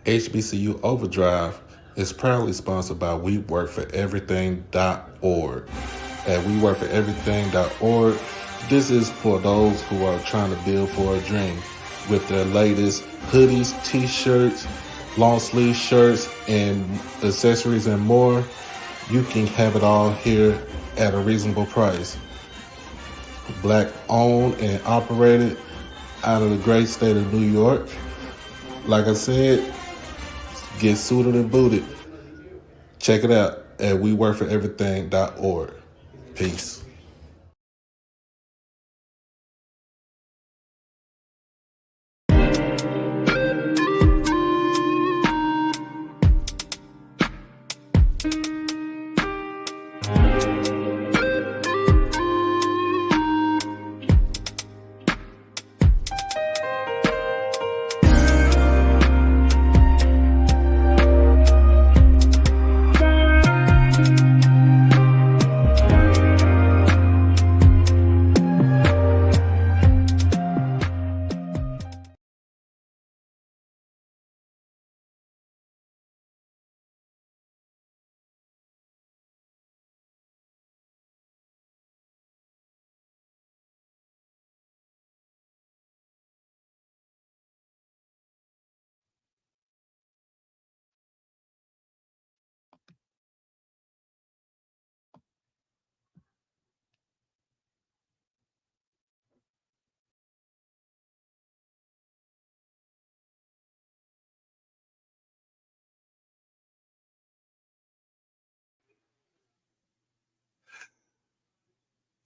HBCU Overdrive is proudly sponsored by WeWorkForEverything.org. At WeWorkForEverything.org, this is for those who are trying to build for a dream with their latest hoodies, t-shirts, long sleeve shirts, and accessories and more. You can have it all here at a reasonable price. Black owned and operated out of the great state of New York. Like I said, get suited and booted. Check it out at WeWorkForEverything.org. Peace.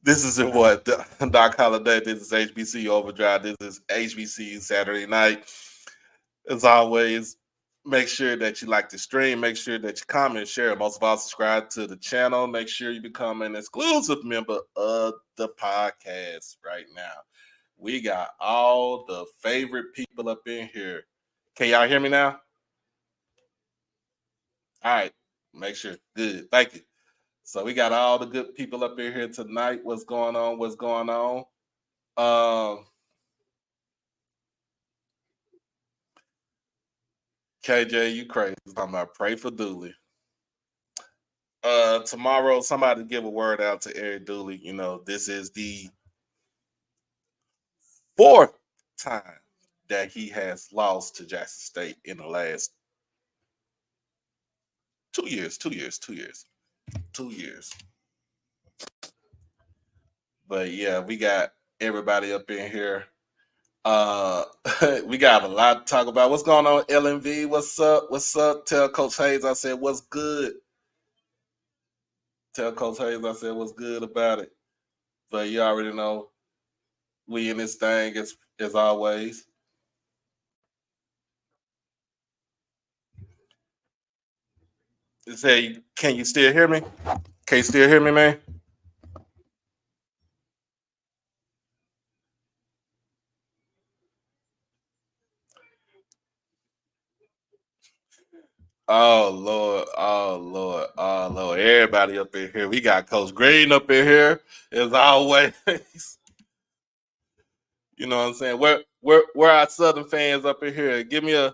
This is what Doc Holiday. This is HBCU Overdrive. This is HBCU Saturday night. As always, make sure that you like the stream. Make sure that you comment, share. Most of all, subscribe to the channel. Make sure you become an exclusive member of the podcast right now. We got all the favorite people up in here. Can y'all hear me now? All right. Make sure. Good. Thank you. So we got all the good people up in here tonight. What's going on? What's going on? KJ, you crazy. I'm about pray for Dooley. Tomorrow, somebody give a word out to Eric Dooley. You know, this is the fourth time that he has lost to Jackson State in the last 2 years. 2 years. But yeah, we got everybody up in here. We got a lot to talk about. What's going on, LMV? What's up? What's up? Tell Coach Hayes I said what's good. Tell Coach Hayes I said what's good about it. But you already know we in this thing as always. Say, can you still hear me? Can you still hear me, man? Oh Lord, oh Lord, oh Lord. Everybody up in here. We got Coach Green up in here as always. You know what I'm saying? Where our Southern fans up in here? Give me a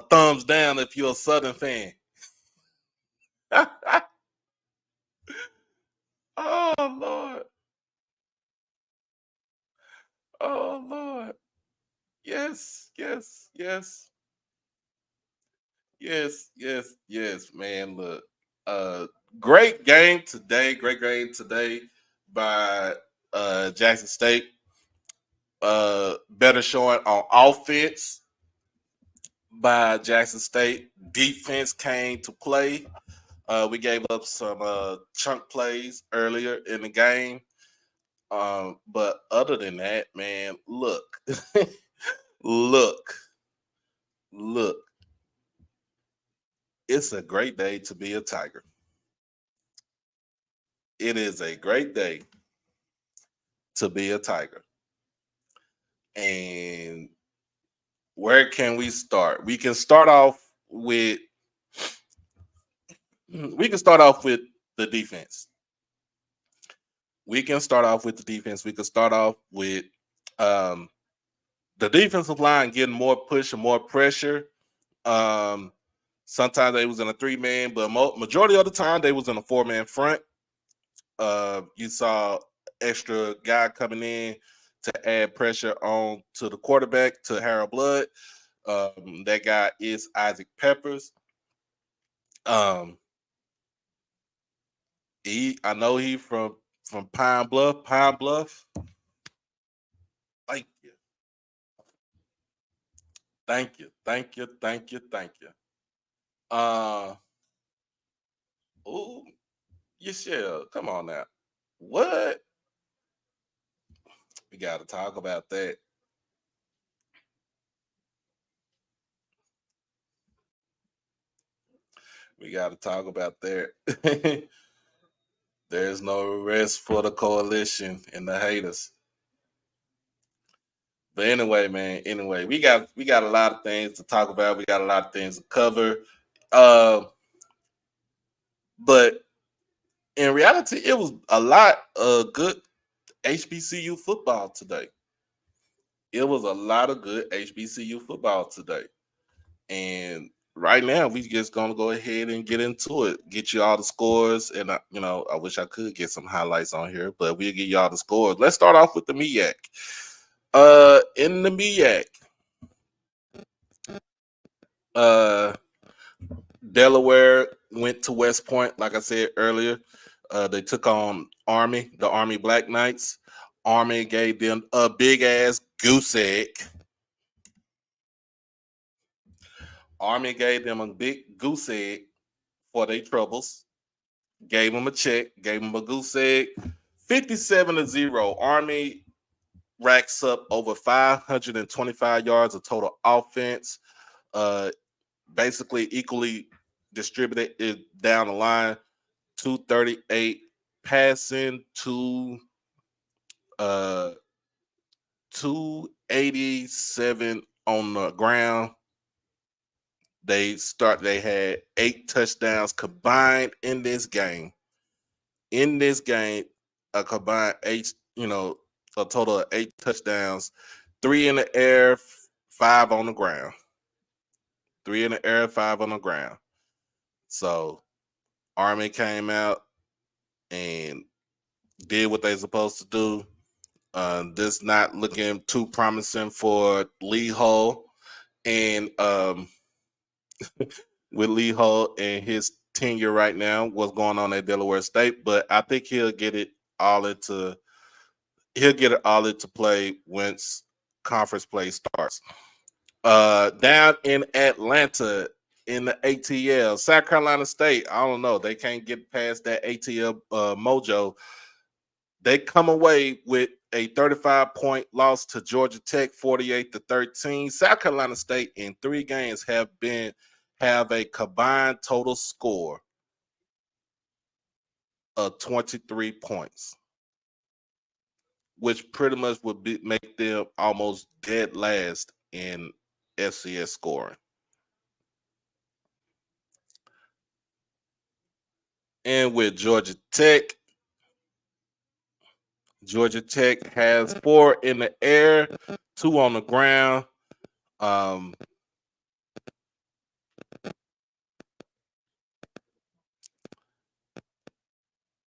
thumbs down if you're a Southern fan. Oh Lord. Oh Lord. Yes, yes, yes. Yes, man. Look, great game today. Great game today by Jackson State. Better showing on offense by Jackson State. Defense came to play. We gave up some chunk plays earlier in the game. But other than that, man, look, look, look. It's a great day to be a Tiger. It is a great day to be a Tiger. And where can we start? We can start off with the defense. We can start off with the defense. We can start off with the defensive line getting more push and more pressure. Um, Sometimes they was in a 3-man, but majority of the time they was in a 4-man front. You saw extra guy coming in to add pressure on to the quarterback, to Harold Blood. That guy is Isaac Peppers. Um, I know he from Pine Bluff. Pine Bluff. Thank you, thank you, thank you, thank you, thank you. Uh, oh, you shall come on now. What? We got to talk about that. We got to talk about that. There's no rest for the coalition and the haters. But anyway, man. Anyway, we got a lot of things to talk about. We got a lot of things to cover. Uh, but in reality, it was a lot of good HBCU football today. It was a lot of good HBCU football today. And right now, we just gonna go ahead and get into it. Get you all the scores, and I wish I could get some highlights on here, but we'll get you all the scores. Let's start off with the MEAC. In the MEAC, uh, Delaware went to West Point, like I said earlier. They took on Army, the Army Black Knights. Army gave them a big ass goose egg. Army gave them a big goose egg for their troubles. Gave them a check, gave them a goose egg. 57-0. Army racks up over 525 yards of total offense. Basically equally distributed it down the line. 238 passing, 287 on the ground. They had 8 touchdowns combined in this game. In this game, a combined 8, a total of 8 touchdowns, 3 in the air, 5 on the ground. 3 in the air, 5 on the ground. So Army came out and did what they're supposed to do. This not looking too promising for Lee Hull, and with Lee Hull and his tenure right now, what's going on at Delaware State. But I think he'll get it all into play once conference play starts. Down in Atlanta in the ATL, South Carolina State, I don't know. They can't get past that ATL mojo. They come away with a 35-point loss to Georgia Tech, 48-13. South Carolina State in 3 games have a combined total score of 23 points, which pretty much would make them almost dead last in FCS scoring. And with Georgia Tech has 4 in the air, 2 on the ground.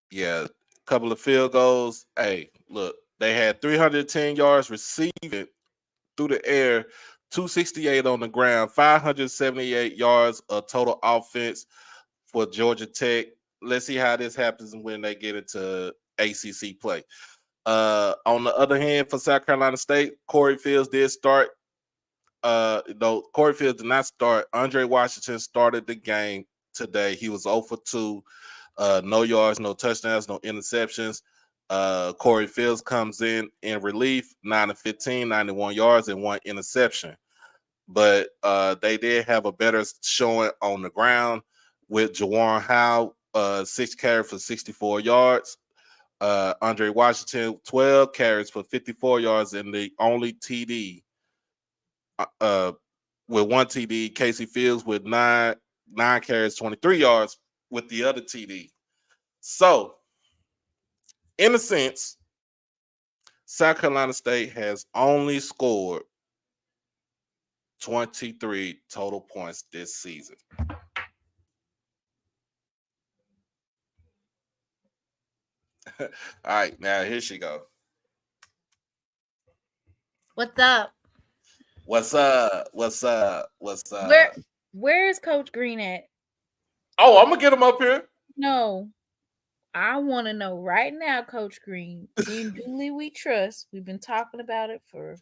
Yeah, a couple of field goals. Hey, look, they had 310 yards receiving through the air, 268 on the ground, 578 yards of total offense for Georgia Tech. Let's see how this happens when they get into ACC play. On the other hand, for South Carolina State, Corey Fields did start. Though Corey Fields did not start. Andre Washington started the game today. He was 0 for 2. No yards, no touchdowns, no interceptions. Corey Fields comes in relief, 9 of 15, 91 yards, and 1 interception. But they did have a better showing on the ground with Jawan Howe, 6 carries for 64 yards. Andre Washington, 12 carries for 54 yards, and the only TD with 1 TD. Casey Fields with 9 carries, 23 yards with the other TD. So, in a sense, South Carolina State has only scored 23 total points this season. All right, now here she go. What's up? What's up? What's up? What's Where up? where is Coach Green at? Oh, I'm gonna get him up here. No. I want to know right now, Coach Green. In Julie we trust. We've been talking about it for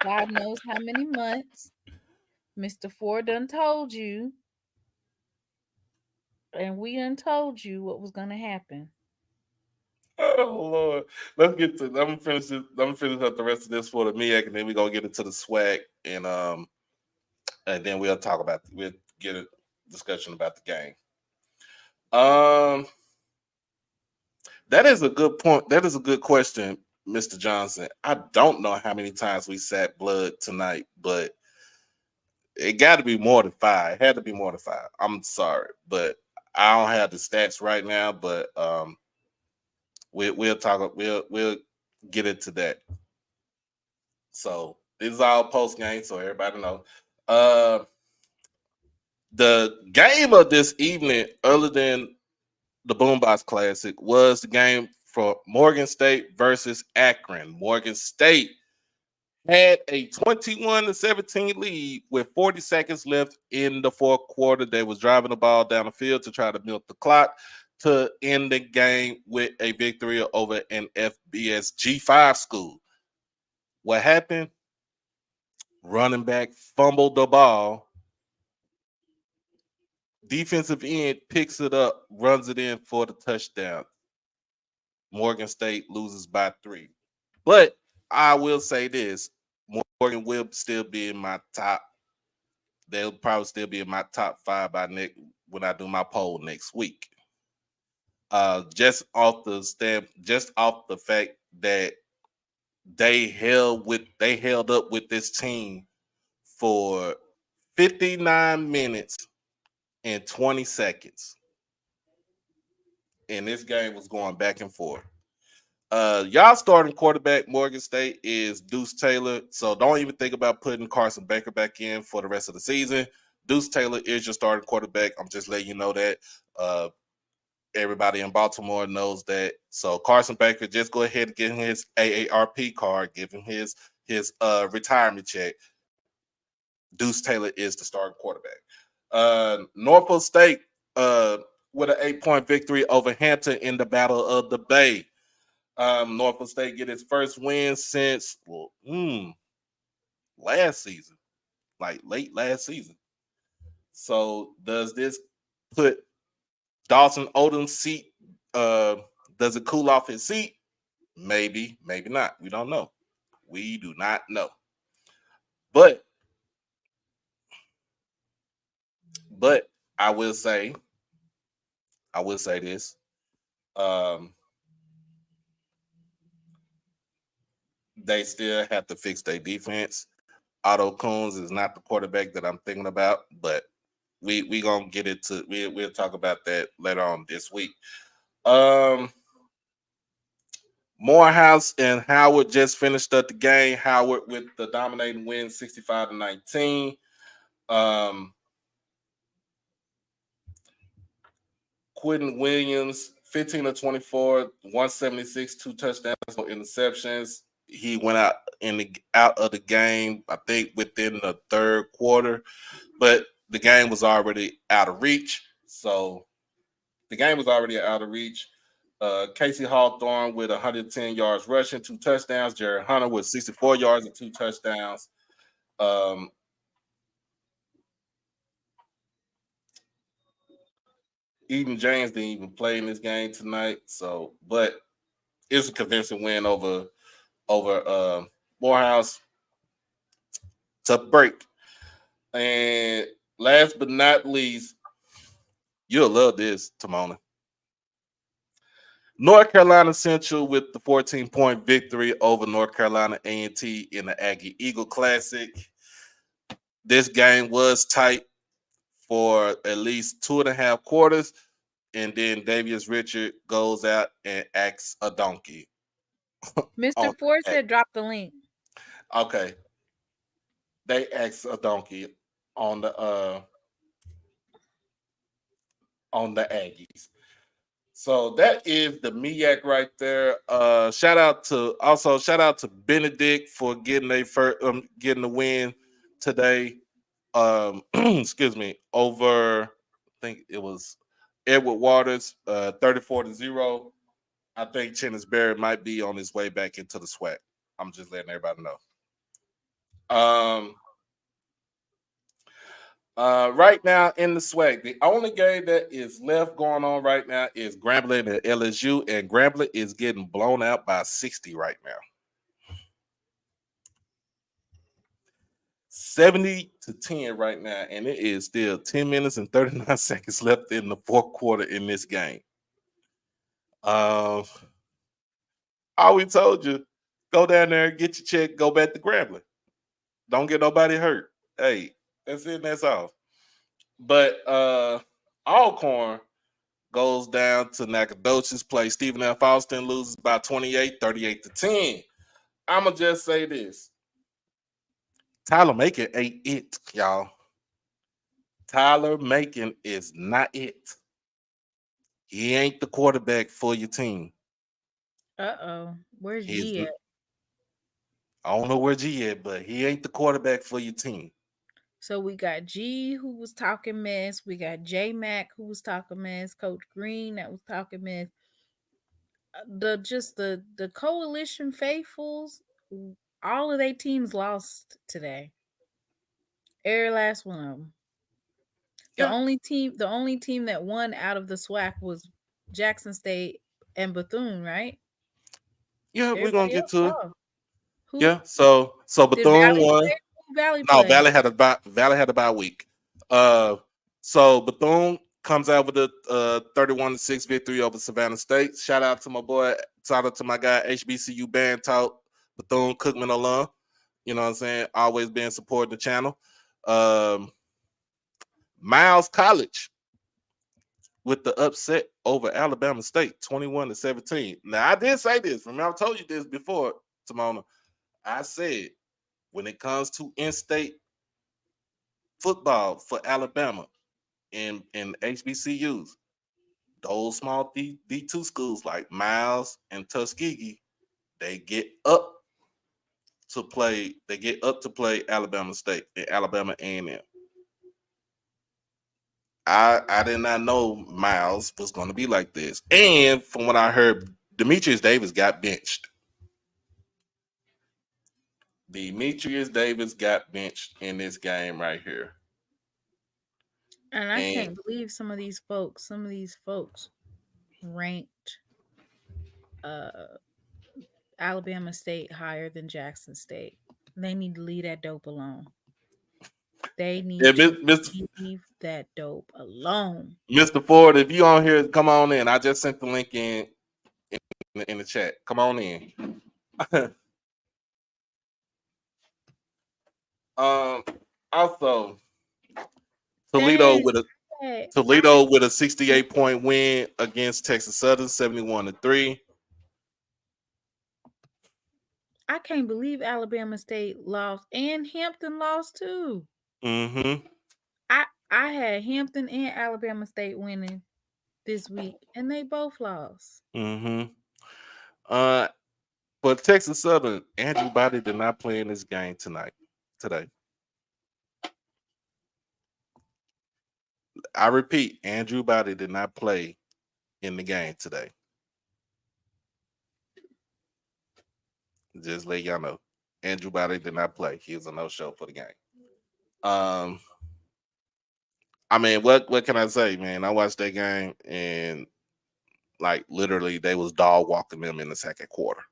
God knows how many months. Mr. Ford done told you, and we done told you what was gonna happen. Oh Lord, let's get to. I'm gonna finish it. I'm gonna finish up the rest of this for the MEAC, and then we gonna get into the swag, and then we'll get a discussion about the game. Um, that is a good point. That is a good question, Mr. Johnson. I don't know how many times we sat blood tonight, but it got to be more than five. It had to be more than five. I'm sorry, but I don't have the stats right now. But we'll talk. We'll get into that. So this is all post game, so everybody know. Uh, the game of this evening, other than the BoomBox Classic, was the game for Morgan State versus Akron. Morgan State had a 21-17 lead with 40 seconds left in the fourth quarter. They was driving the ball down the field to try to milk the clock to end the game with a victory over an FBS G5 school. What happened? Running back fumbled the ball. Defensive end picks it up, runs it in for the touchdown. Morgan State loses by 3. But I will say this: Morgan will still be in my top. They'll probably still be in my top 5 by next when I do my poll next week. Just off the fact that they held up with this team for 59 minutes and 20 seconds. And this game was going back and forth. Y'all starting quarterback Morgan State is Deuce Taylor. So don't even think about putting Carson Baker back in for the rest of the season. Deuce Taylor is your starting quarterback. I'm just letting you know that. Everybody in Baltimore knows that. So Carson Baker, just go ahead and give him his AARP card, give him his retirement check. Deuce Taylor is the starting quarterback. Norfolk State with an 8-point victory over Hampton in the Battle of the Bay. Norfolk State get its first win since last season, like late last season. So does this put Dawson Odom's seat? Does it cool off his seat? Maybe, maybe not. We don't know. We do not know. But but I will say, this. Um, they still have to fix their defense. Otto Coons is not the quarterback that I'm thinking about, but we gonna get into we'll talk about that later on this week. Um, Morehouse and Howard just finished up the game. Howard with the dominating win, 65-19. Um, Quentin Williams, 15 of 24, 176, 2 touchdowns, no interceptions. He went out of the game, I think, within the third quarter, but the game was already out of reach. So the game was already out of reach. Casey Hawthorne with 110 yards rushing, 2 touchdowns. Jared Hunter with 64 yards and 2 touchdowns. Um, Eden James didn't even play in this game tonight. So, but it's a convincing win over Morehouse. Tough break. And last but not least, you'll love this, Timona. North Carolina Central with the 14-point victory over North Carolina A&T in the Aggie Eagle Classic. This game was tight for at least 2.5 quarters, and then Davius Richard goes out and acts a donkey. Mr. Ford said drop the link. Okay. they asked a donkey on the Aggies. So that is the MEAC right there. Shout out to Benedict for getting getting the win today. Excuse me, over I think it was Edward Waters, 34-0. I think Chennis Barrett might be on his way back into the SWAC. I'm just letting everybody know. Right now in the SWAC, the only game that is left going on right now is Grambling and LSU, and Grambling is getting blown out by 60 right now. 70-10 right now, and it is still 10 minutes and 39 seconds left in the fourth quarter in this game. All we told you, go down there, get your check, go back to Grambling. Don't get nobody hurt. Hey, that's it, that's all. But Alcorn goes down to Nacogdoches, play Stephen F. Austin, loses by 28, 38-10. I'ma just say this. Tyler Macon ain't it, y'all. Tyler Macon is not it. He ain't the quarterback for your team. Where's G at? I don't know where G at, but he ain't the quarterback for your team. So we got G who was talking mess. We got J Mac who was talking mess. Coach Green that was talking mess. The coalition faithfuls, all of their teams lost today. Every last one of them. The only team that won out of the SWAC was Jackson State and Bethune, right? Yeah, we're gonna get to it. Who? Yeah, so Bethune won. Valley no, Valley had a bye week. So Bethune comes out with a 31-6 victory over Savannah State. Shout out to my boy, shout out to my guy HBCU band talk, Bethune Cookman alum. You know what I'm saying? Always been supporting the channel. Miles College with the upset over Alabama State, 21-17. Now I did say this. Remember, I told you this before, Timona. I said when it comes to in-state football for Alabama and HBCUs, those small D2 schools like Miles and Tuskegee, they get up to play. They get up to play Alabama State and Alabama A&M. I did not know Miles was going to be like this. And from what I heard, Demetrius Davis got benched. Demetrius Davis got benched in this game right here. And I can't believe some of these folks ranked Alabama State higher than Jackson State. They need to leave that dope alone. They need to leave that dope alone. Mr. Ford, if you on here, come on in. I just sent the link in the chat. Come on in. Also, Toledo with a 68-point win against Texas Southern, 71-3. I can't believe Alabama State lost and Hampton lost too. Mm-hmm. I had Hampton and Alabama State winning this week, and they both lost. Mm-hmm. But Texas Southern, Andrew Body did not play in this game today. I repeat, Andrew Body did not play in the game today. Just let y'all know. Andrew Body did not play. He was a no-show for the game. I mean, what can I say, man? I watched that game and like literally they was dog walking them in the second quarter.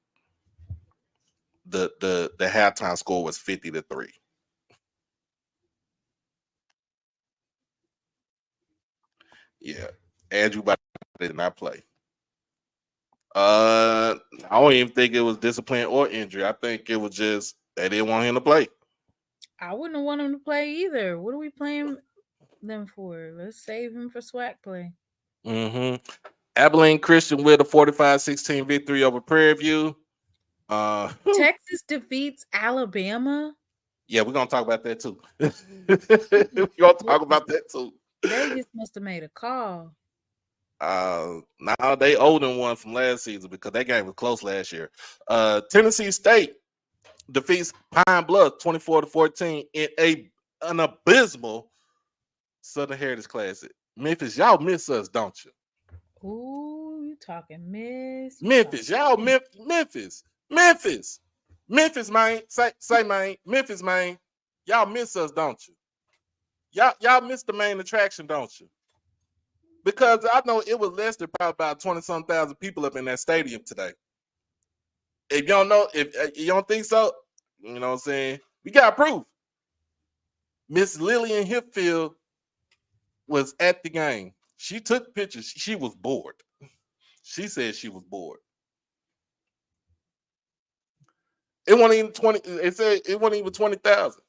The halftime score was 50-3. Yeah, Andrew Body did not play. I don't even think it was discipline or injury. I think it was just they didn't want him to play. I wouldn't want him to play either. What are we playing them for? Let's save him for SWAC play. Mm-hmm. Abilene Christian with a 45-16 victory over Prairie View. Texas defeats Alabama. Yeah, we're gonna talk about that too. We're gonna talk about that too. Vegas must have made a call. Now they owed them one from last season because that game was close last year. Tennessee State defeats Pine Bluff 24-14 in an abysmal Southern Heritage Classic. Memphis, y'all miss us, don't you? Ooh, you talking miss? Memphis, y'all Memphis, man. Say man, Memphis, man. Y'all miss us, don't you? Y'all miss the main attraction, don't you? Because I know it was less than probably about 20-some thousand people up in that stadium today. If you don't know, if you don't think so, you know what I'm saying? We got proof. Miss Lillian Hipfield was at the game. She took pictures. She was bored. She said she was bored. It wasn't even 20. It said it wasn't even 20,000.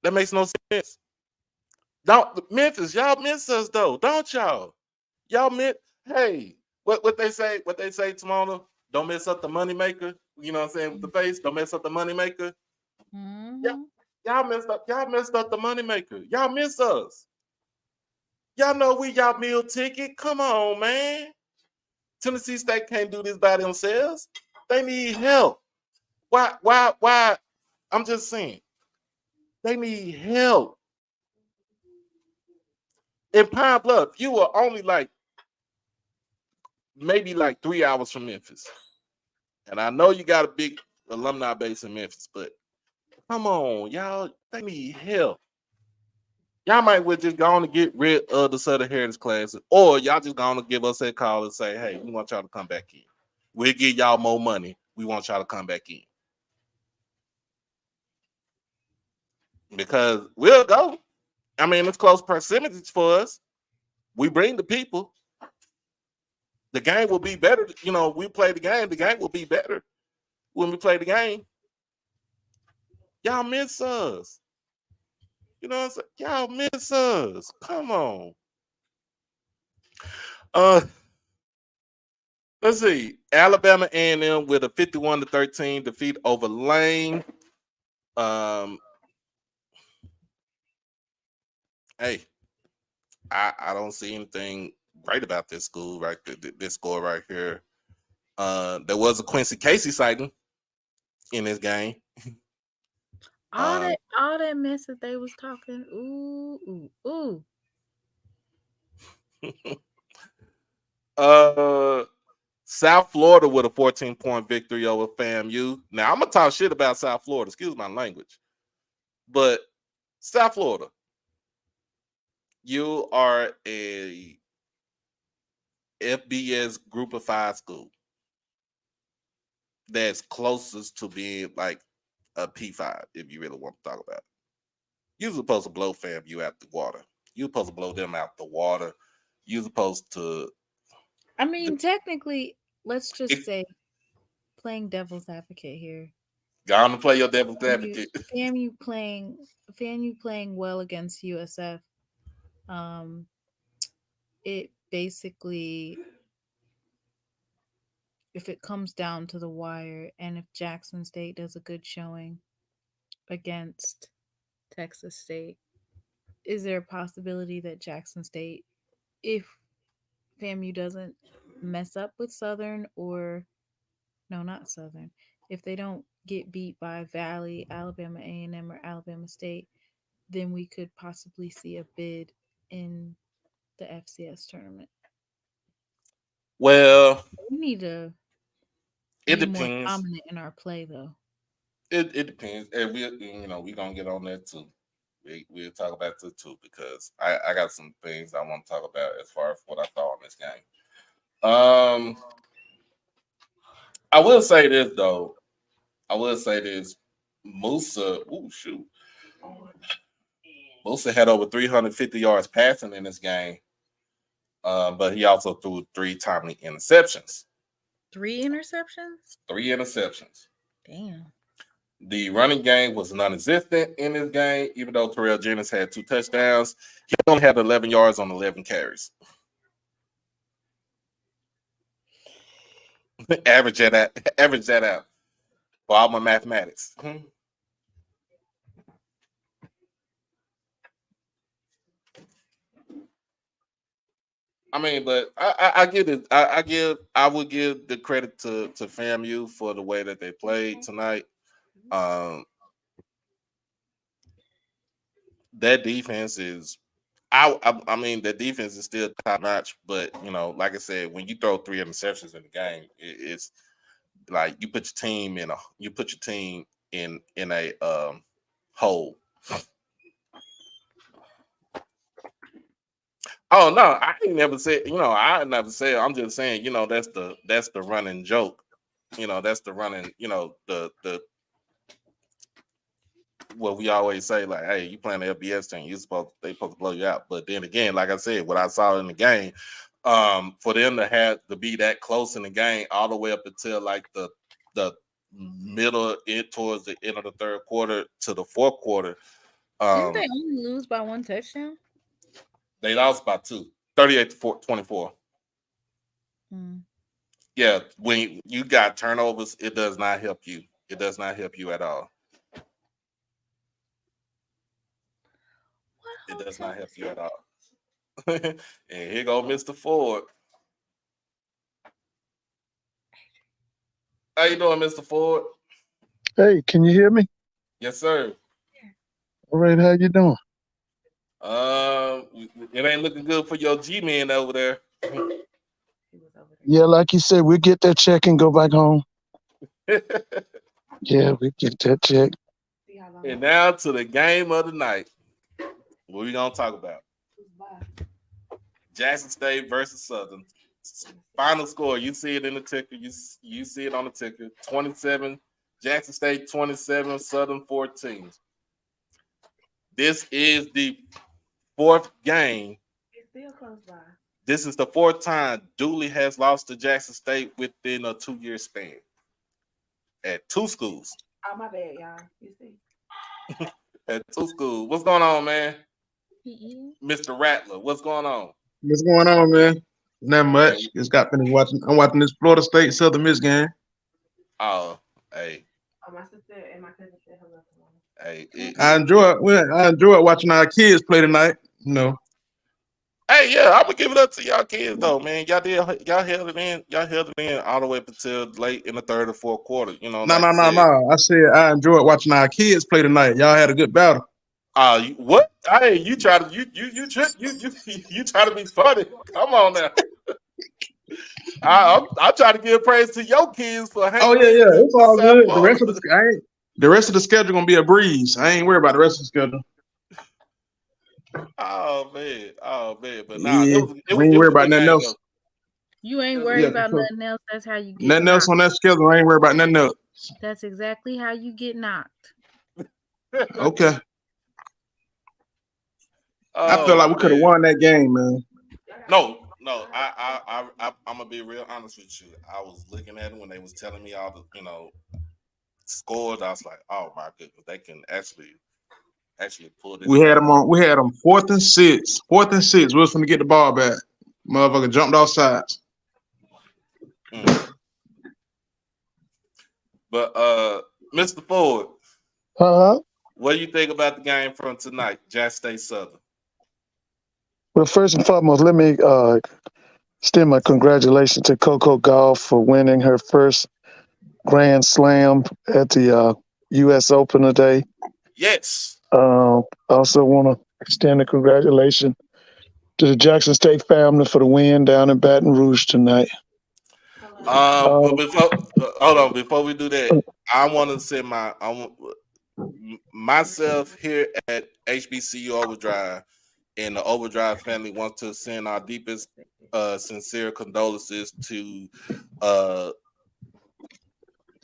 That makes no sense. Don't Memphis, y'all miss us though, don't y'all? Y'all miss. Hey, what they say? What they say, Timona? Don't mess up the moneymaker. You know what I'm saying with the face. Don't mess up the moneymaker. Mm-hmm. Y'all messed up. Y'all messed up the moneymaker. Y'all miss us. Y'all know we y'all meal ticket. Come on, man. Tennessee State can't do this by themselves. They need help. Why? I'm just saying. They need help. In Pine Bluff, you were only like maybe like 3 hours from Memphis. And I know you got a big alumni base in Memphis, but come on, y'all. They need help. Y'all might well just go on to get rid of the Southern Heritage Classic, or y'all just going to give us that call and say, hey, we want y'all to come back in. We'll give y'all more money. We want y'all to come back in. Because we'll go. I mean, it's close proximity for us. We bring the people. The game will be better. You know, we play the game will be better when we play the game. Y'all miss us. You know what I'm saying? Y'all miss us. Come on. Let's see. Alabama A&M with a 51-13 defeat over Lane. Hey, I don't see anything great about this school right this score right here. There was a Quincy Casey sighting in this game. All that mess that they was talking. Ooh. South Florida with a 14-point victory over FAMU. Now I'm gonna talk shit about South Florida. Excuse my language, but South Florida, you are a FBS Group of 5 school that's closest to being like a P5. If you really want to talk about it, you're supposed to blow FAMU out the water. You're supposed to blow them out the water. You're supposed to. I mean, technically, let's just say, playing devil's advocate here. Go on to play your devil's advocate. FAMU playing well against USF. It basically, if it comes down to the wire, and if Jackson State does a good showing against Texas State, is there a possibility that Jackson State, if FAMU doesn't mess up with Southern, or no, not Southern, if they don't get beat by Valley, Alabama A&M, or Alabama State, then we could possibly see a bid in the FCS tournament? Well, We need to it be more depends. dominant in our play, though. It depends, and we're gonna get on that too. We'll talk about that too because I got some things I want to talk about as far as what I saw in this game. I will say this though. Musa, Musa had over 350 yards passing in this game, but he also threw 3 timely interceptions. 3 interceptions? 3 interceptions. Damn. The running game was non-existent in this game, even though Terrell Jennings had 2 touchdowns. He only had 11 yards on 11 carries. Average that out for all my mathematics. I mean, but I get it. I would give the credit to FAMU for the way that they played tonight. Um, that defense is I mean the defense is still top notch, but you know, like I said, when you throw 3 interceptions in the game, it's like you put your team in a hole. Oh no, I ain't never said, I never said. I'm just saying, that's the running joke. That's the running, the what we always say, like, hey, you playing the FBS team, they supposed to blow you out. But then again, like I said, what I saw in the game, for them to be that close in the game all the way up until like the middle towards the end of the third quarter to the fourth quarter, Didn't they only lose by 1 touchdown? they lost by 2, 38-24. Yeah, when you got turnovers, it does not help you. It does not help you at all. It does not help you at all. And here go Mr. Ford. How you doing, Mr. Ford? Hey, can you hear me? Yes, sir. All right, how you doing? It ain't looking good for your G-man over there. Yeah, like you said, we'll get that check and go back home. Yeah, we get that check. And now to the game of the night. What we gonna talk about? Jackson State versus Southern. Final score. You see it in the ticker. You see it on the ticker. 27. Jackson State 27. Southern 14. This is the 4th game. It's still close by. This is the 4th time Dooley has lost to Jackson State within a 2-year span at 2 schools. Oh, my bad, y'all. You see? At 2 schools. What's going on, man? Mr. Rattler, what's going on? What's going on, man? Not much. Just got finished watching. I'm watching this Florida State Southern Miss game. Oh, hey. Oh, my sister and my cousin said hello. Hey, I enjoy watching our kids play tonight. Hey, yeah, I'm gonna give it up to y'all kids though, man. Y'all held it in. Y'all held it in all the way up until late in the third or fourth quarter. No. I said I enjoyed watching our kids play tonight. Y'all had a good battle. What? Hey, you try to you try to be funny. Come on now. I try to give praise to your kids for hanging. Oh yeah, it's all good. The rest of the schedule gonna be a breeze. I ain't worried about the rest of the schedule. Oh man, but we ain't worried about nothing else. You ain't worried about nothing else. That's how you get nothing else on that schedule. I ain't worried about nothing else. That's exactly how you get knocked. Okay. I feel like we could have won that game, man. No. I'm gonna be real honest with you. I was looking at it when they was telling me all the scores. I was like, oh my goodness, they can actually pull this. We had them 4th and 6. 4th and 6. We was gonna get the ball back. Motherfucker jumped off sides. But Mr. Ford, what do you think about the game from tonight, Jackson State Southern? Well, first and foremost, let me extend my congratulations to Coco Gauff for winning her first Grand Slam at the U.S. Open today. Yes. Also want to extend a congratulations to the Jackson State family for the win down in Baton Rouge tonight. But before we do that, I want to say myself here at HBCU Overdrive and the Overdrive family wants to send our deepest sincere condolences to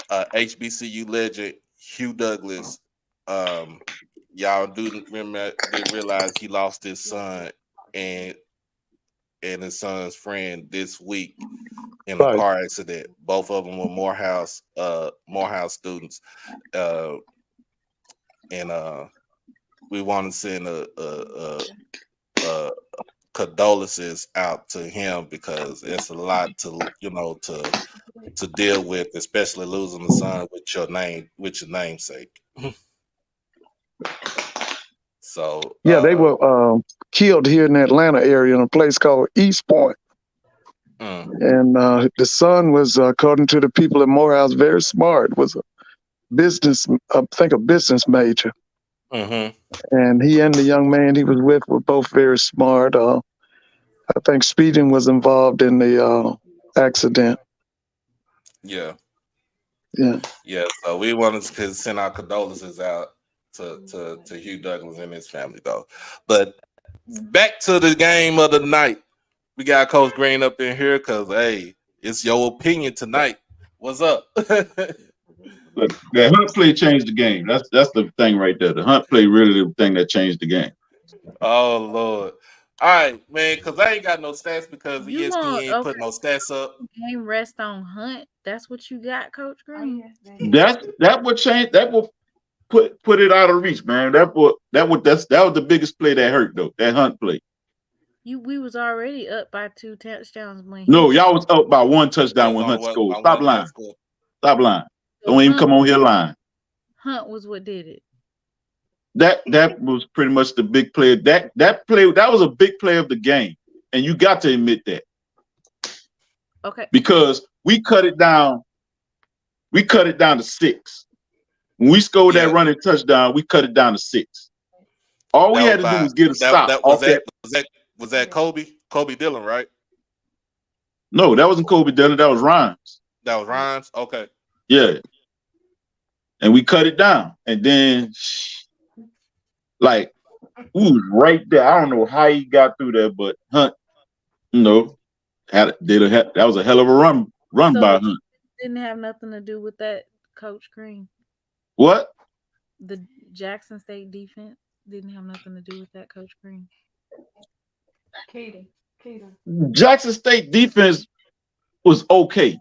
HBCU legend Hugh Douglas. Y'all didn't realize he lost his son and his son's friend this week in a car accident. Both of them were Morehouse students, and we want to send a condolences out to him because it's a lot to deal with, especially losing a son with your namesake. So Yeah, they were killed here in the Atlanta area in a place called East Point. And the son was, according to the people in Morehouse, very smart. Was a business, I think, a business major. And he and the young man he was with were both very smart. I think speeding was involved in the accident. Yeah. Yeah. Yeah. So we wanted to send our condolences out to Hugh Douglas and his family, though. But back to the game of the night. We got Coach Green up in here because, hey, it's your opinion tonight. What's up? Look, that hunt play changed the game. That's the thing right there. The hunt play really the thing that changed the game. Oh Lord! All right, man. Because I ain't got no stats because You ESPN want ain't put no stats up. game rest on Hunt? That's what you got, Coach Green. That would change. That will put it out of reach, man. That was the biggest play that hurt though. That hunt play. We was already up by 2 touchdowns when No, y'all was up by 1 touchdown when Hunt scored. Stop lying. Stop lying. Don't even come on here lying. Hunt was what did it. That was pretty much the big play. That was a big play of the game, and you got to admit that. Okay. Because we cut it down. We cut it down to 6. When we scored that running touchdown, we cut it down to 6. All we had to do was get a stop. Was that Kobe Dillon, right? No, that wasn't Kobe Dillon. That was Rhymes. That was Rhymes. Okay. Yeah. And we cut it down, and then like ooh, right there. I don't know how he got through there, but Hunt, that was a hell of a run by Hunt. Didn't have nothing to do with that, Coach Green. What? The Jackson State defense didn't have nothing to do with that, Coach Green. Jackson State defense was okay.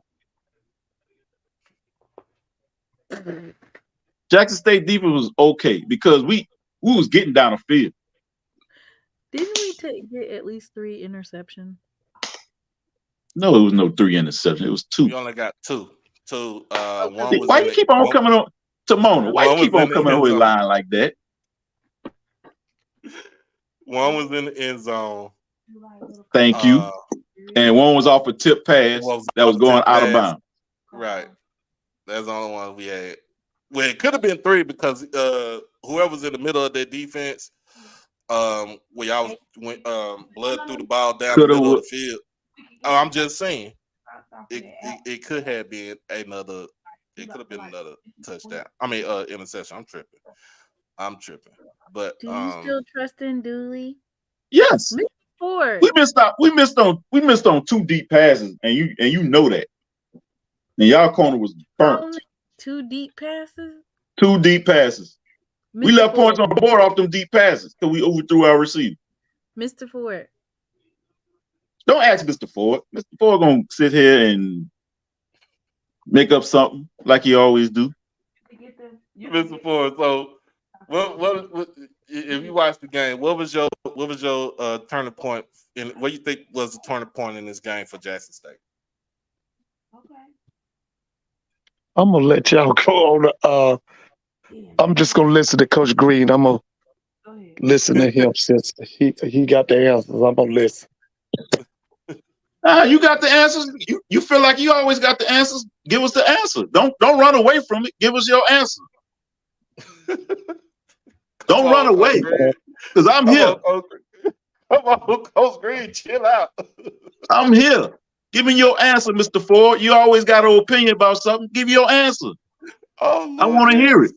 Jackson State defense was okay because we was getting down the field. Didn't we get at least 3 interceptions? No, it was no 3 interceptions. It was 2. We only got 2. Why you keep on coming on to Mona? Why you keep on coming on with a line like that? One was in the end zone. Thank you. And one was off a tip pass that was going out of bounds. Right. That's the only one we had. Well, it could have been 3 because whoever's in the middle of their defense, where y'all went blood through the ball down the middle of the field. Oh, I'm just saying, it could have been another. It could have been another touchdown. I mean, interception. I'm tripping. But do you still trust in Dooley? Yes. We missed on 2 deep passes, and you know that. And y'all corner was burnt. 2 deep passes? 2 deep passes. We left points on the board off them deep passes because we overthrew our receiver. Mr. Ford. Don't ask Mr. Ford. Mr. Ford gonna sit here and make up something like he always do. Mr. Ford, so what if you watched the game, what was your turning point in what you think was the turning point in this game for Jackson State? I'm gonna let y'all go on. I'm just gonna listen to Coach Green. I'm gonna listen to him since he got the answers. I'm gonna listen. You got the answers. You feel like you always got the answers. Give us the answer. Don't run away from it. Give us your answer. Don't run away, because I'm here. Come on, Coach Green, chill out. I'm here. Give me your answer, Mr. Ford. You always got an opinion about something. Give your answer. Oh, Lord, I want to hear it.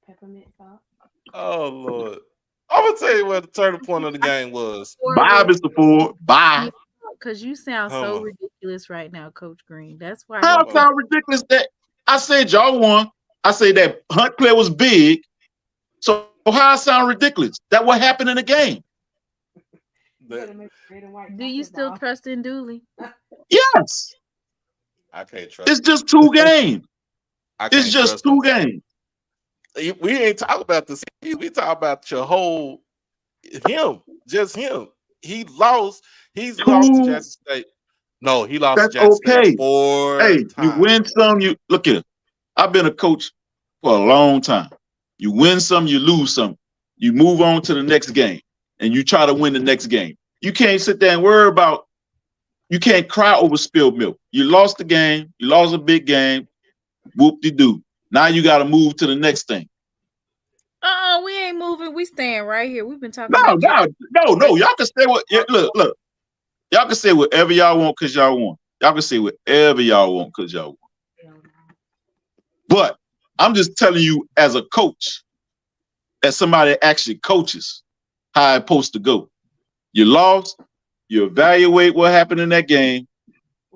Peppermint sauce. Oh Lord. I'm gonna tell you what the turning point of the game was. Bye, Mr. Ford. Bye. Because you sound so ridiculous right now, Coach Green. That's why. How it sound ridiculous that I said y'all won? I say that Hunt play was big. So how it sound ridiculous? That what happened in the game? Do you still trust in Dooley? Yes. I can't trust. It's just 2 games. It's just 2 games. We ain't talking about this. We talk about your whole just him. He's lost to Jackson State. No, he lost to Jackson State 4 times. You win some. You look at it. I've been a coach for a long time. You win some, you lose some. You move on to the next game, and you try to win the next game. You can't sit there and worry about. You can't cry over spilled milk. You lost the game. You lost a big game. Whoop-de-doo. Now you got to move to the next thing. We ain't moving. We staying right here. We've been talking No. about Y'all can say what. Look. Y'all can say whatever y'all want because y'all want. Y'all can say whatever y'all want because y'all want. But I'm just telling you, as a coach, as somebody that actually coaches, how it's supposed to go. You lost. You evaluate what happened in that game.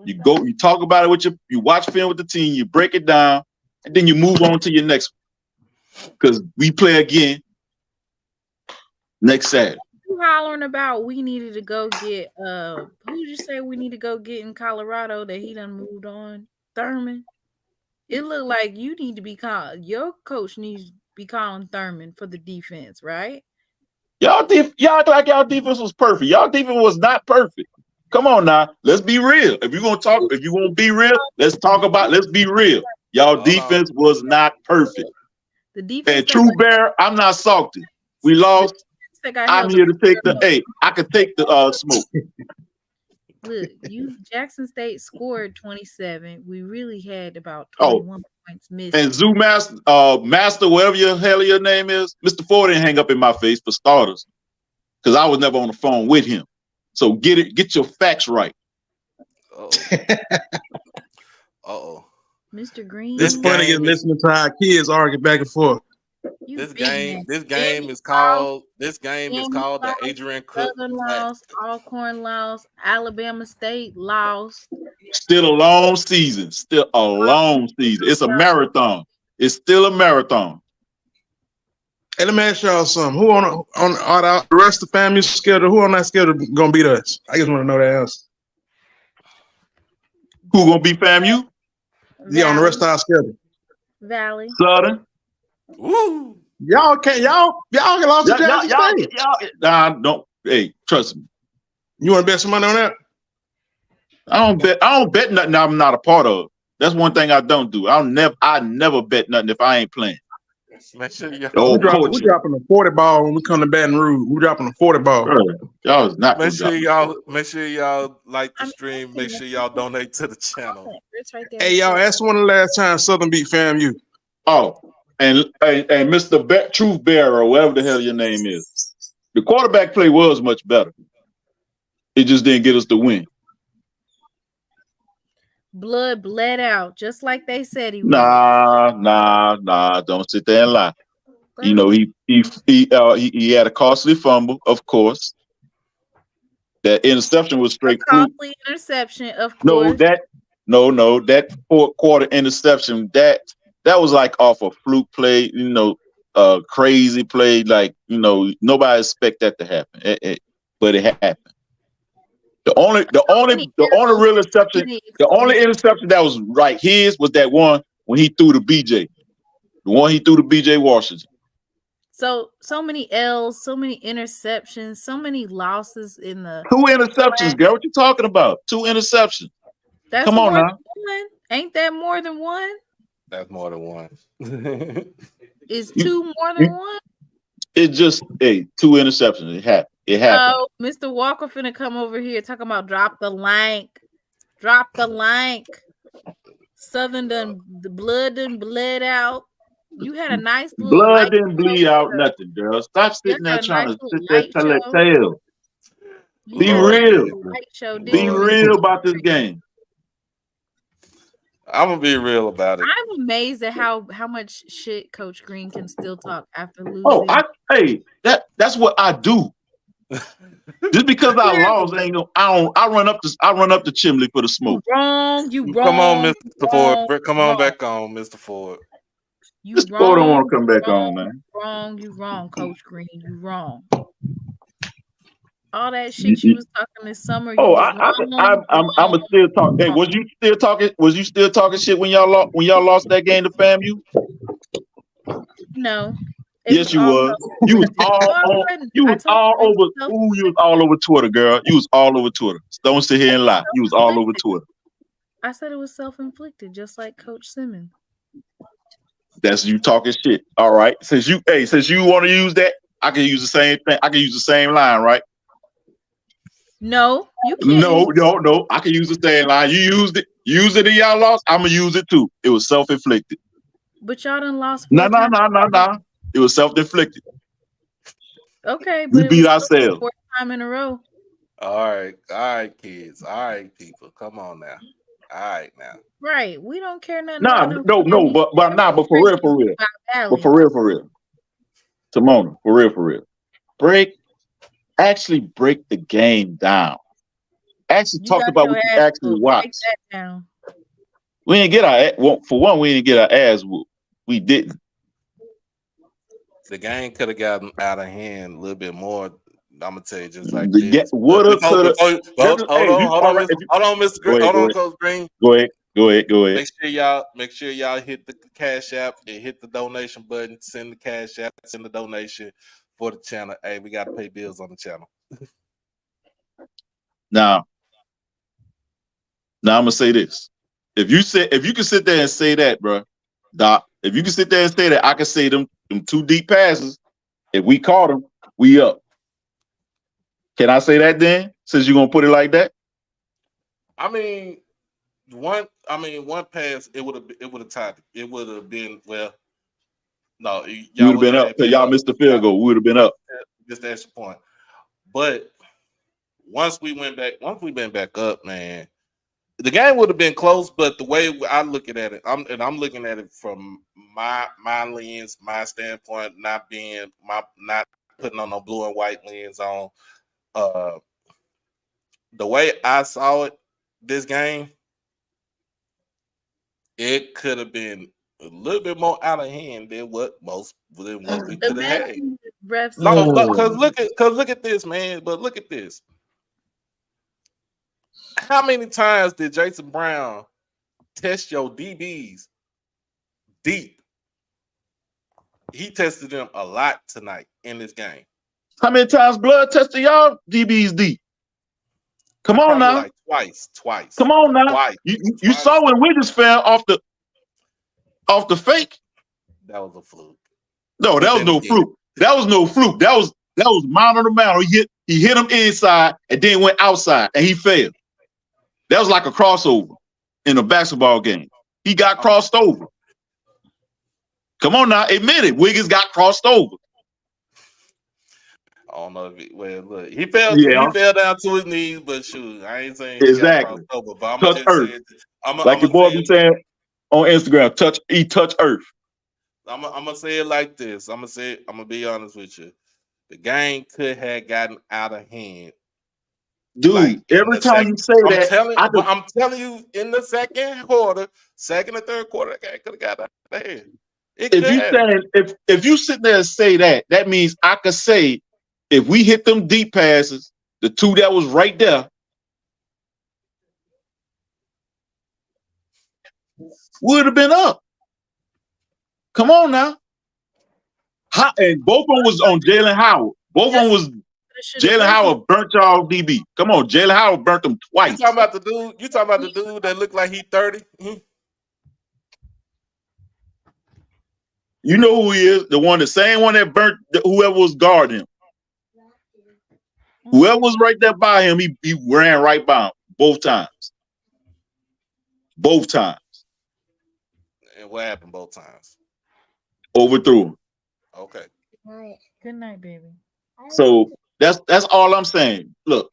You talk about it with you watch film with the team. You break it down, and then you move on to your next one. Because we play again next Saturday. You hollering about we needed to go get who did you say we need to go get in Colorado that he done moved on? Thurman. It looked like you need to be called. Your coach needs to be calling Thurman for the defense, right? Y'all act like y'all defense was perfect. Y'all defense was not perfect. Come on now, let's be real. If you want to be real, let's be real. Y'all defense was not perfect. The defense and True Bear, I'm not salty. We lost. I'm here to take I could take the smoke. Look, Jackson State scored 27. We really had about 21 points missing. And Zoo Master, whatever your hell your name is, Mr. Ford didn't hang up in my face for starters. Because I was never on the phone with him. So get your facts right. Mr. Green. It's funny listening to our kids argue back and forth. This game is called the Adrian Cook. Southern lost, Alcorn lost, Alabama State lost. Still a long season. It's a marathon. It's still a marathon. Hey, let me ask y'all something. Who on the rest of the family schedule? Who on that schedule gonna beat us? I just want to know that answer. Who gonna beat FAMU? Yeah, on the rest of our schedule. Valley. Southern. Woo! Y'all lost to Jackson State. Don't. Hey, trust me. You want to bet some money on that? I don't bet nothing I'm not a part of. That's one thing I don't do. I never bet nothing if I ain't playing. Make sure we dropping a 40 ball when we come to Baton Rouge. We dropping a 40 ball. Y'all is not. Make sure y'all like the stream. Make sure y'all donate to the channel. Hey, y'all, that's one of the last times Southern beat FAMU. Oh, and Mr. Truth Bearer, or whatever the hell your name is. The quarterback play was much better. It just didn't get us the win. Blood bled out, just like they said he would. Nah. Don't sit there and lie. You know, he had a costly fumble, of course. That interception was straight fluke. Costly interception, of course. That fourth quarter interception, that was like off a fluke play, crazy play. Like, nobody expect that to happen. But it happened. The only real interception, the only interception that was right his was that one when he threw to BJ. The one he threw to BJ Washington. So many L's, so many interceptions, so many losses in the 2 interceptions, girl. What you talking about? 2 interceptions. That's come on now. Ain't that more than one? That's more than one. Is 2 more than one? It's just 2 interceptions. It happened. Oh, Mr. Walker finna come over here talking about drop the lank. Southern the blood done bled out. You had a nice little blood didn't bleed out nothing, girl. Stop sitting there trying to sit there tell that tale. Be real. Be real about this game. I'm gonna be real about it. I'm amazed at how much shit Coach Green can still talk after losing. That's what I do. Just because I lost, I run up the chimney for the smoke. You wrong. Come on, Mr. Ford. Come on back on, Mr. Ford. Mr. Ford don't want to come back on, man. You wrong, Coach Green. You wrong. All that shit you was talking this summer. I'm still talking. Hey, was you still talking? Was you still talking shit when y'all lost that game to FAMU? No. Yes, you was. You was all over Twitter, girl. You was all over Twitter. Don't sit here and lie. You was all over Twitter. I said it was self-inflicted, just like Coach Simmons. That's you talking shit. All right. Since you want to use that, I can use the same thing. I can use the same line, right? No, you can't. No. I can use the same line. You used it. Use it and y'all lost. I'm gonna use it too. It was self-inflicted. But y'all done lost No. 4 times. It was self-inflicted. Okay, We but it beat was ourselves. 4th time in a row. All right, kids. All right, people. Come on now. All right, now. Right. We don't care nothing Nah, about no, but for real. But for real. Timona, for real. Actually break the game down. Actually You talk got about your what you ass actually whooped. watch. Break that down. We didn't get we didn't get our ass whooped. We didn't. The game could have gotten out of hand a little bit more. I'm gonna tell you just like this. Woulda, coulda. Hold on, Mr. Green. Hold on, Coach Green. Go ahead. Make sure y'all hit the Cash App and hit the donation button. Send the Cash App, send the donation for the channel. Hey, we gotta pay bills on the channel. Now I'm gonna say this. If you can sit there and say that, bro, Doc, if you can sit there and say that, I can say them 2 deep passes. If we caught them, we up. Can I say that then? Since you're gonna put it like that? I mean, one pass, it would have tied. It would have been no, You would have been up because y'all missed the field goal. We would have been up. Just the extra point. But once we went back up, man, the game would have been close. But the way I look at it, I'm looking at it from my lens, my standpoint, not putting on no blue and white lens on. The way I saw it, this game, it could have been a little bit more out of hand than what we could have had. No, because look at this, man. But look at this. How many times did Jason Brown test your DBs deep? He tested them a lot tonight in this game. How many times Blood tested y'all DBs deep? Come on now. Like twice. Come on now. Twice. You saw when Wiggins fell off the fake. That was a fluke. No, that was no fluke. That was no fluke. That was man on the mound. He hit him inside and then went outside and he failed. That was like a crossover in a basketball game. He got crossed over. Come on now, admit it. Wiggins got crossed over. I don't know if look, he fell down to his knees, but shoot, I ain't saying exactly. Over, but I'm touch just earth. saying, like your boy be saying on Instagram, touch earth. I'm gonna say it like this. I'm gonna be honest with you. The game could have gotten out of hand. Dude, every time you say I'm telling you, in the second and third quarter, the game could have got out of hand. If you sit there and say that, that means I could say if we hit them deep passes, the 2 that was right there, would have been up. Come on now. And both of them was on Jalen Howard. Both of them was Jalen Howard burnt y'all DB. Come on, Jalen Howard burnt them twice. You talking about the dude that looked like he 30? You know who he is? The same one that burnt whoever was guarding him. Whoever was right there by him, he ran right by him both times. Both times. And what happened both times? Overthrew him. Okay. Good night, baby. So that's all I'm saying. Look.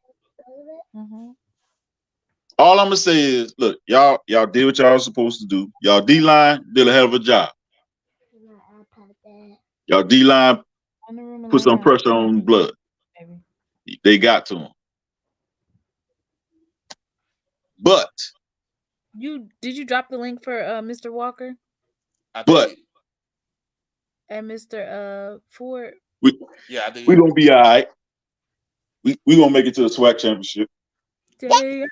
All I'm gonna say is, look, y'all did what y'all was supposed to do. Y'all D-line did a hell of a job. Y'all D-line put some pressure on Blood. They got to him. But did you drop the link for Mr. Walker? But and Mr. Ford? I did. We're gonna be all right. We gonna make it to the SWAC championship. Ooh,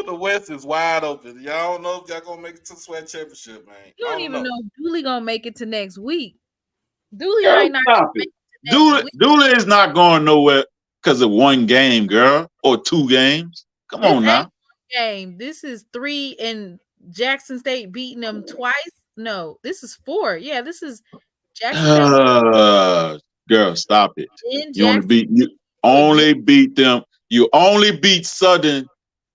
the West is wide open. Y'all don't know if y'all gonna make it to the SWAC championship, man. You don't even know if Dooley gonna make it to next week. Dooley might not make it to next week. Dooley is not going nowhere because of 1 game, girl, or 2 games. Come on now. game. This is 3, and Jackson State beating them twice. No, this is 4. Yeah, this is Jackson State Girl, stop it. in You Jackson. only beat them. You only beat Southern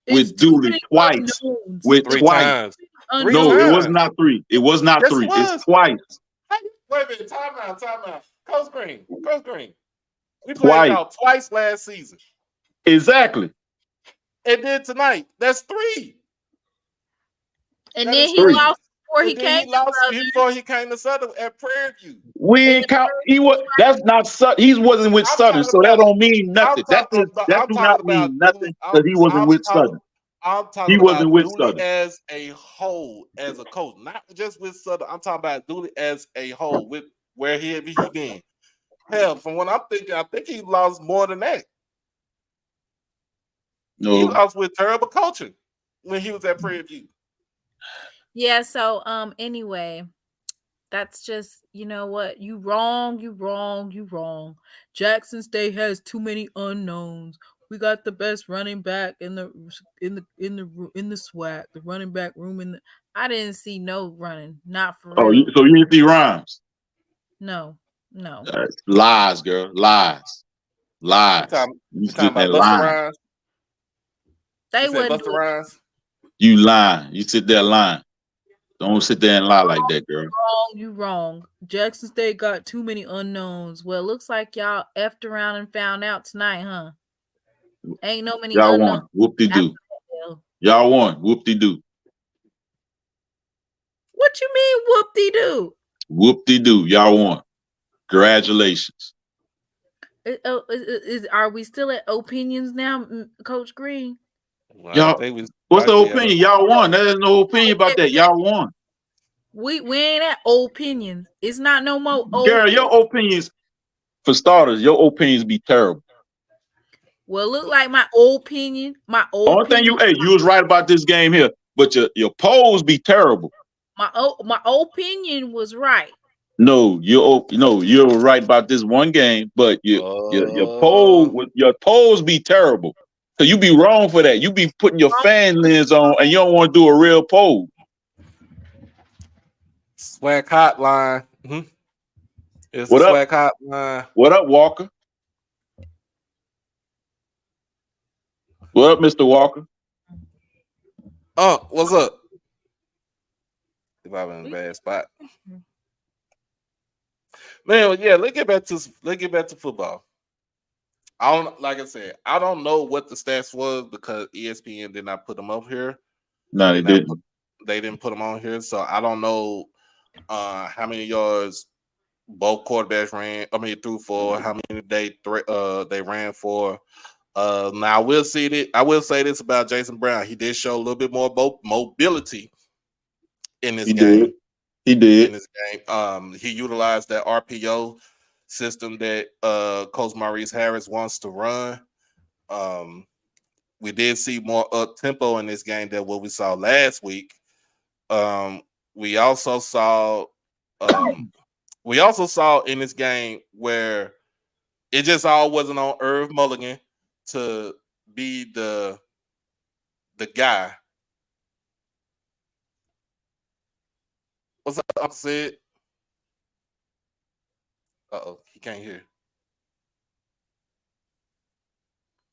It's with too Dooley many twice. unknowns. With 3 twice. times. No, it was times. not 3. It was not Yes, 3. it was. It's twice. Wait a minute. Time out. Coach Green. We played Twice. y'all twice last season. Exactly. And then tonight, that's 3. And That then is he 3. lost before he And then came he to lost Southern. before he came to Southern at Prairie View. We ain't count. That's not Southern. He wasn't with I'm Southern, talking so that about- don't mean nothing. That do not mean nothing because he wasn't with Southern. I'm He talking wasn't about with Dooley Southern. as a whole, as a coach, not just with Southern. I'm talking about Dooley as a whole, with where he been. Hell, from what I'm thinking, I think he lost more than that. He No. lost with terrible coaching when he was at Prairie View. Yeah, so anyway, that's just, you know what? You wrong. Jackson State has too many unknowns. We got the best running back in the SWAC, the running back room I didn't see no running, not for real. So you didn't see Rhymes? No. Lies, girl. Lies. You talking about Busta Rhymes? They You said wouldn't Busta do it. Rhymes? You lying. You sit there lying. Don't sit there and lie like that, girl. You wrong. Jackson State got too many unknowns. Well, looks like y'all effed around and found out tonight, huh? Ain't no many Y'all unknowns. won. Whoop-de-doo. Y'all won. Whoop-de-doo. What you mean whoop-de-doo? Whoop-de-doo. Y'all won. Congratulations. Are we still at opinions now, Coach Green? Y'all, what's the opinion? Y'all won. There's no opinion about that. Y'all won. We ain't at opinions. It's not no more. Girl, your opinions, for starters, your opinions be terrible. Well, look like my opinion. Only thing you was right about this game here, but your polls be terrible. My opinion was right. No, you're right about this one game, but your polls be terrible. So you be wrong for that. You be putting your fan lens on, and you don't want to do a real poll. Swag hotline. Mm-hmm. It's What the up? Swag hotline. What up, Walker? What up, Mr. Walker? What's up? If I'm in a bad spot. Man, yeah, let's get back to football. Like I said, I don't know what the stats was because ESPN did not put them up here. No, they didn't. They didn't put them on here, so I don't know how many yards both quarterbacks threw for, how many they ran for. Now I will say this about Jason Brown. He did show a little bit more mobility in this game. He did. In this game. He utilized that RPO system that Coach Maurice Harris wants to run. We did see more up tempo in this game than what we saw last week. We also saw in this game where it just all wasn't on Irv Mulligan to be the guy. What's up, Uncle Sid? He can't hear.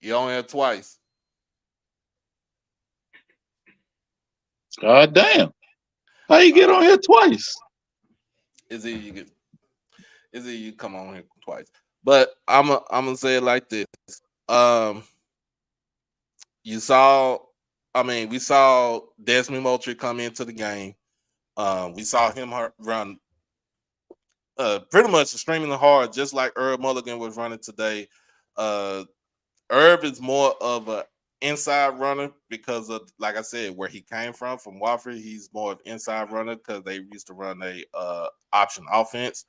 You only had twice. God damn. How you get on here twice? Is it you come on here twice? But I'm gonna say it like this. We saw Desmond Moultrie come into the game. We saw him run pretty much extremely hard, just like Irv Mulligan was running today. Irv is more of an inside runner because of, like I said, where he came from Wofford. He's more of an inside runner because they used to run a option offense.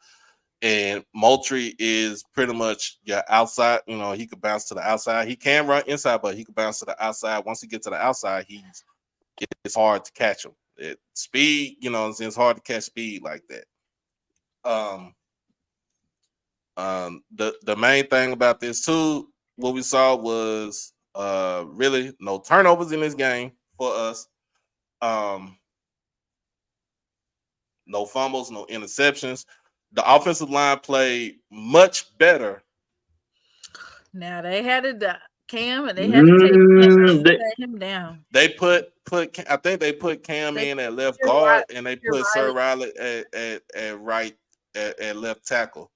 And Moultrie is pretty much your outside. He could bounce to the outside. He can run inside, but he could bounce to the outside. Once he gets to the outside, it's hard to catch him. Speed, it's hard to catch speed like that. The main thing about this too, what we saw was really no turnovers in this game. for us. No fumbles, no interceptions. The offensive line played much better. Now they had to Cam, and they had to take him down. They put I think they put Cam in at left guard, and they put Sir Riley at right at left tackle.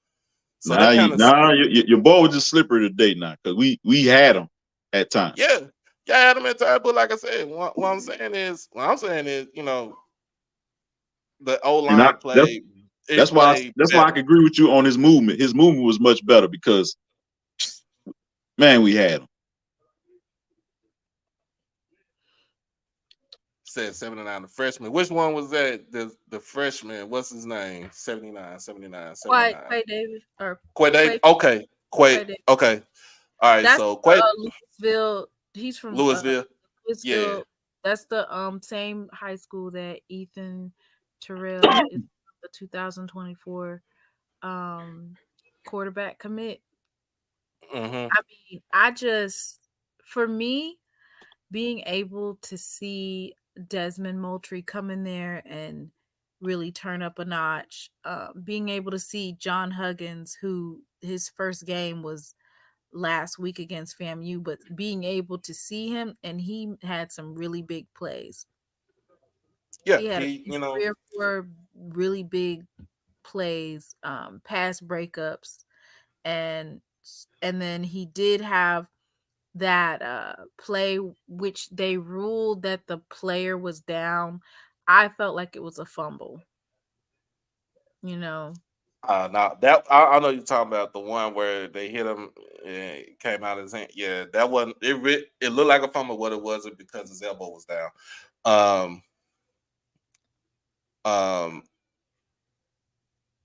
So now, they kind of your boy was just slippery today now because we had him at times. Yeah, had him at times. But like I said, what I'm saying is, you know, the O line played. That's why I can agree with you on his movement. His movement was much better because, man, we had him. Said 79, the freshman. Which one was that? The freshman. What's his name? 79. Quay Davis or Quay Davis. Okay. Quay. Okay. All right. That's so Quay Louisville. He's from Louisville. Louisville. Yeah. That's the same high school that Ethan Terrell is the 2024 quarterback commit. Mm-hmm. I mean, for me, being able to see Desmond Moultrie come in there and really turn up a notch, being able to see John Huggins, who his first game was last week against FAMU, but being able to see him, and he had some really big plays. Yeah, he had 3 or 4 really big plays, pass breakups, and then he did have that play which they ruled that the player was down. I felt like it was a fumble. You know. Now that I know you're talking about the one where they hit him and it came out of his hand. Yeah, that wasn't it. It looked like a fumble. What it wasn't because his elbow was down.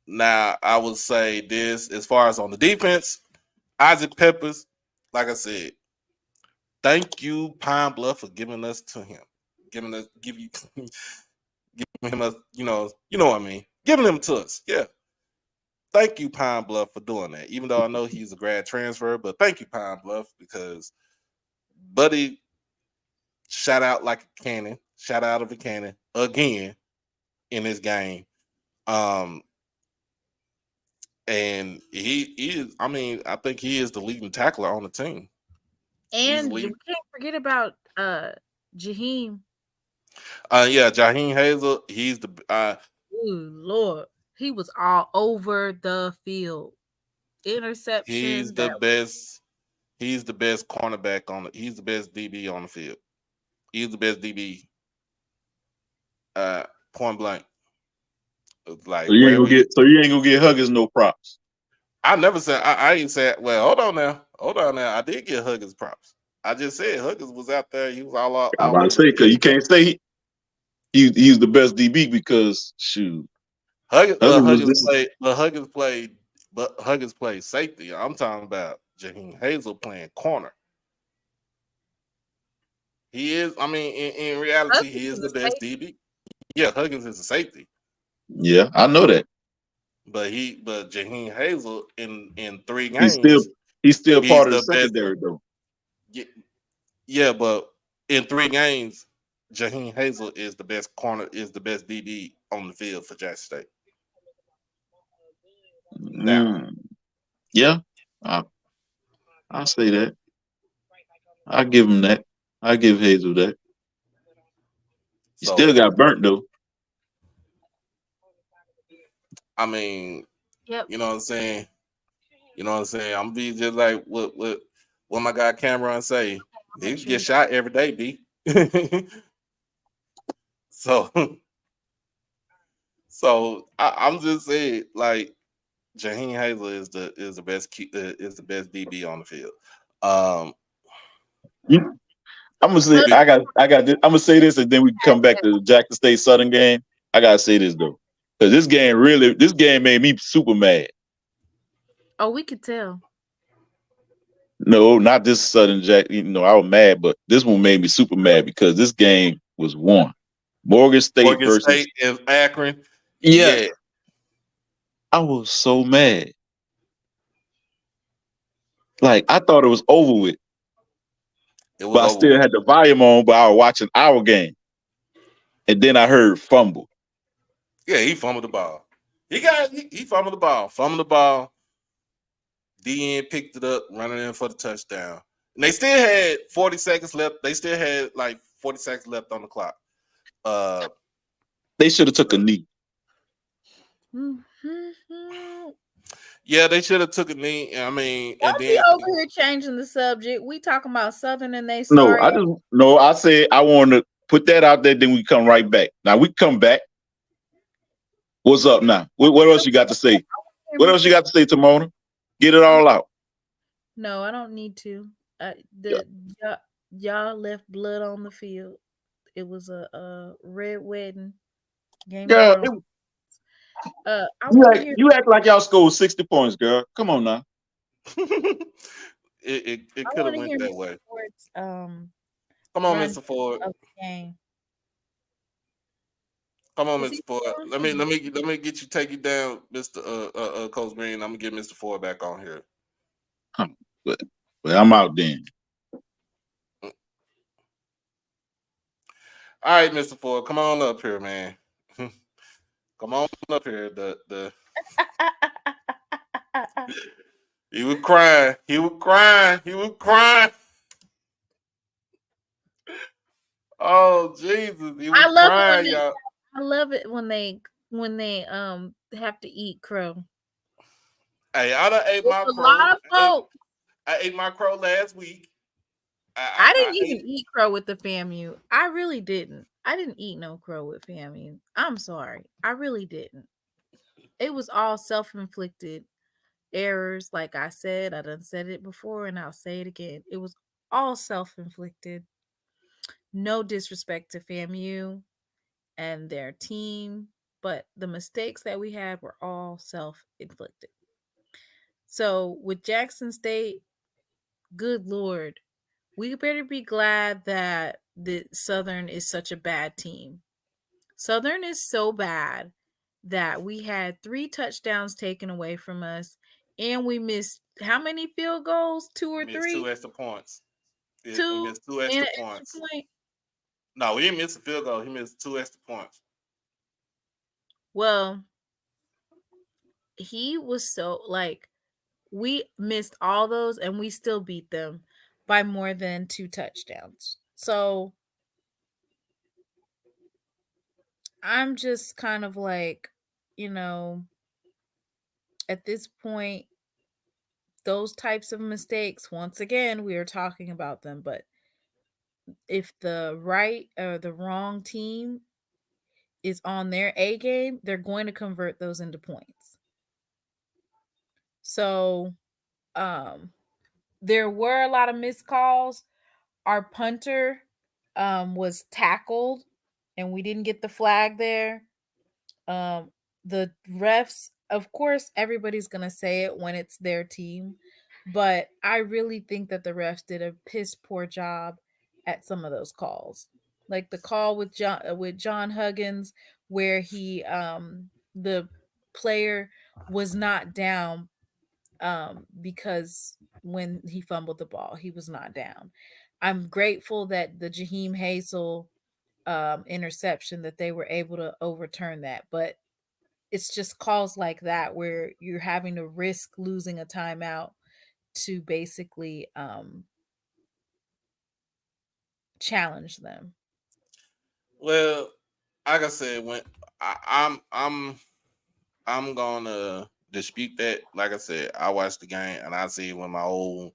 Now I would say this as far as on the defense, Isaac Peppers, like I said, thank you, Pine Bluff, for giving us to him. Giving him a, you know what I mean, giving him to us. Yeah. Thank you, Pine Bluff, for doing that. Even though I know he's a grad transfer, but thank you, Pine Bluff, because Buddy shot out like a cannon, shot out of a cannon again in this game. And he is, I mean, I think he is the leading tackler on the team. And we can't forget about Jaheim. Jaheim Hazel. He's the oh Lord. He was all over the field. Interceptions. He's the best. He's the best cornerback on he's the best DB on the field. He's the best DB. Point blank. Like so you ain't gonna get Huggins no props. I never said I ain't said. Well, hold on now. I did get Huggins props. I just said Huggins was out there. He was all out. I was about to say because you can't say he's the best DB because shoot. Huggins played safety. I'm talking about Jaheim Hazel playing corner. He is. I mean, in reality, Huggins he is the best DB. Yeah, Huggins is a safety. Yeah, I know that. But Jaheim Hazel in 3 games, he's still part of the secondary though. Yeah, but in 3 games, Jaheim Hazel is the best corner, is the best DB on the field for Jackson State. Now, yeah, I'll say that. I'll give him that. I'll give Hazel that. He still got burnt though. I mean, yep. You know what I'm saying? I'm be just like what my guy Cameron say. They get shot every day, B. So I'm just saying, like Jaheim Hazel is the best DB on the field. I'm gonna say I got this. I'm gonna say this, and then we can come back to the Jackson State Southern game. I gotta say this though, because this game made me super mad. Oh, we could tell. No, not this Southern Jack. I was mad, but this one made me super mad because this game was won. Morgan State and Akron. Yeah. I was so mad. Like I thought it was over with. It was but I over still with. had the volume on, but I was watching our game. And then I heard fumble. Yeah, he fumbled the ball. He fumbled the ball. Fumbled the ball. DN picked it up, running in for the touchdown. And they still had 40 seconds left. They still had like 40 seconds left on the clock. They should have took a knee. Yeah, they should have took a knee. I mean, and Don't be then over here changing the subject. We talking about Southern and they No, sorry. I said I want to put that out there, then we come right back. Now we come back. What's up now? What else you got to say? What else you got to say, Timona? Get it all out. No, I don't need to. Y'all left blood on the field. It was a red wedding. Game of Girl, Thrones. I want to hear. you act like y'all scored 60 points, girl. Come on now. it I could have want to went hear that Mr. way. Ford's Come on, run Mr. Ford. of the game. Come on, Is Mr. he Ford. still Let me get you take you down, Mr. Coach Green. I'm gonna get Mr. Ford back on here. Well, I'm out then. All right, Mr. Ford, come on up here, man. Come on up here. He was crying. He was crying. He was crying. Oh Jesus, he was I love it when crying, they. y'all. I love it when they have to eat crow. Hey, I done ate There's my a crow. lot of folks. I ate my crow last week. I I didn't even ate. eat crow with the FAMU. I really didn't. I didn't eat no crow with FAMU. I'm sorry. I really didn't. It was all self-inflicted errors. Like I said, I done said it before and I'll say it again. It was all self-inflicted. No disrespect to FAMU and their team, but the mistakes that we had were all self-inflicted. So with Jackson State, good Lord, we better be glad that the Southern is such a bad team. Southern is so bad that we had 3 touchdowns taken away from us and we missed how many field goals? 2 or We missed 2 3? extra points. We 2 missed 2 and extra an extra points. point. No, we didn't miss a field goal. He missed 2 extra points. Well, he was so like we missed all those and we still beat them by more than 2 touchdowns. So I'm just kind of like, you know, at this point, those types of mistakes, once again, we are talking about them, but if the right or the wrong team is on their A game, they're going to convert those into points. So, there were a lot of missed calls. Our punter was tackled and we didn't get the flag there. The refs, of course, everybody's going to say it when it's their team, but I really think that the refs did a piss poor job at some of those calls. Like the call with John Huggins where he the player was not down because when he fumbled the ball, he was not down. I'm grateful that the Jaheim Hazel interception that they were able to overturn that, but it's just calls like that where you're having to risk losing a timeout to basically challenge them. Well, like I said, when I'm gonna dispute that. Like I said, I watched the game and I see it with my old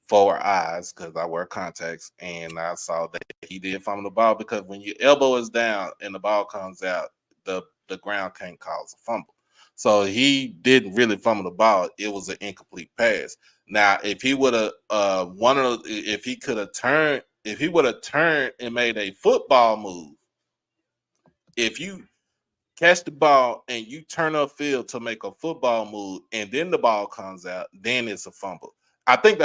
forward eyes because I wear contacts, and I saw that he did fumble the ball because when your elbow is down and the ball comes out, the ground can't cause a fumble. So he didn't really fumble the ball. It was an incomplete pass. Now, if he would have if he could have turned, if he would have turned and made a football move, if you catch the ball and you turn upfield to make a football move, and then the ball comes out, then it's a fumble. I think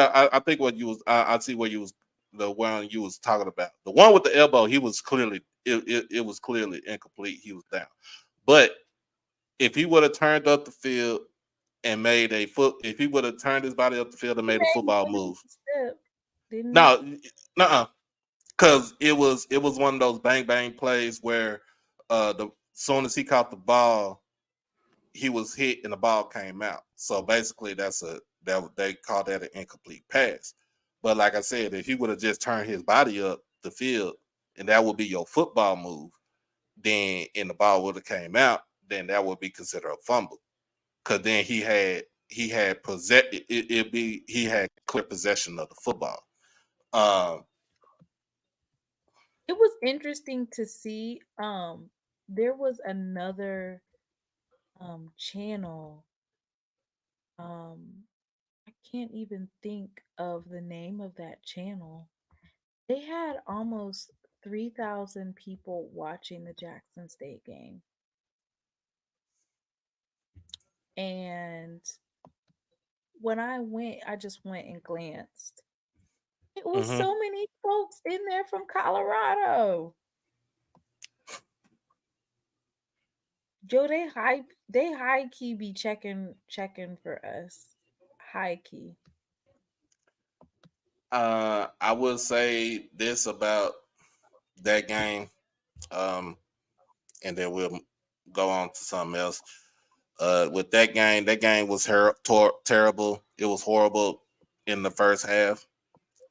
what you was I see what you was the one you was talking about. The one with the elbow, he was clearly it was clearly incomplete. He was down. But if he would have turned up the field and made a foot, if he would have turned his body up the field and He made a made football one move, step. didn't he? No, because it was one of those bang bang plays where the soon as he caught the ball, he was hit and the ball came out. So basically, that they call that an incomplete pass. But like I said, if he would have just turned his body up the field, and that would be your football move, then and the ball would have came out, then that would be considered a fumble. Because then he had he had clear possession of the football. Um, It was interesting to see. There was another channel. I can't even think of the name of that channel. They had almost 3,000 people watching the Jackson State game. And when I went, I just went and glanced. It was mhm. so many folks in there from Colorado. Joe, they high key be checking for us. High key. I will say this about that game, and then we'll go on to something else. With that game was terrible. It was horrible in the first half,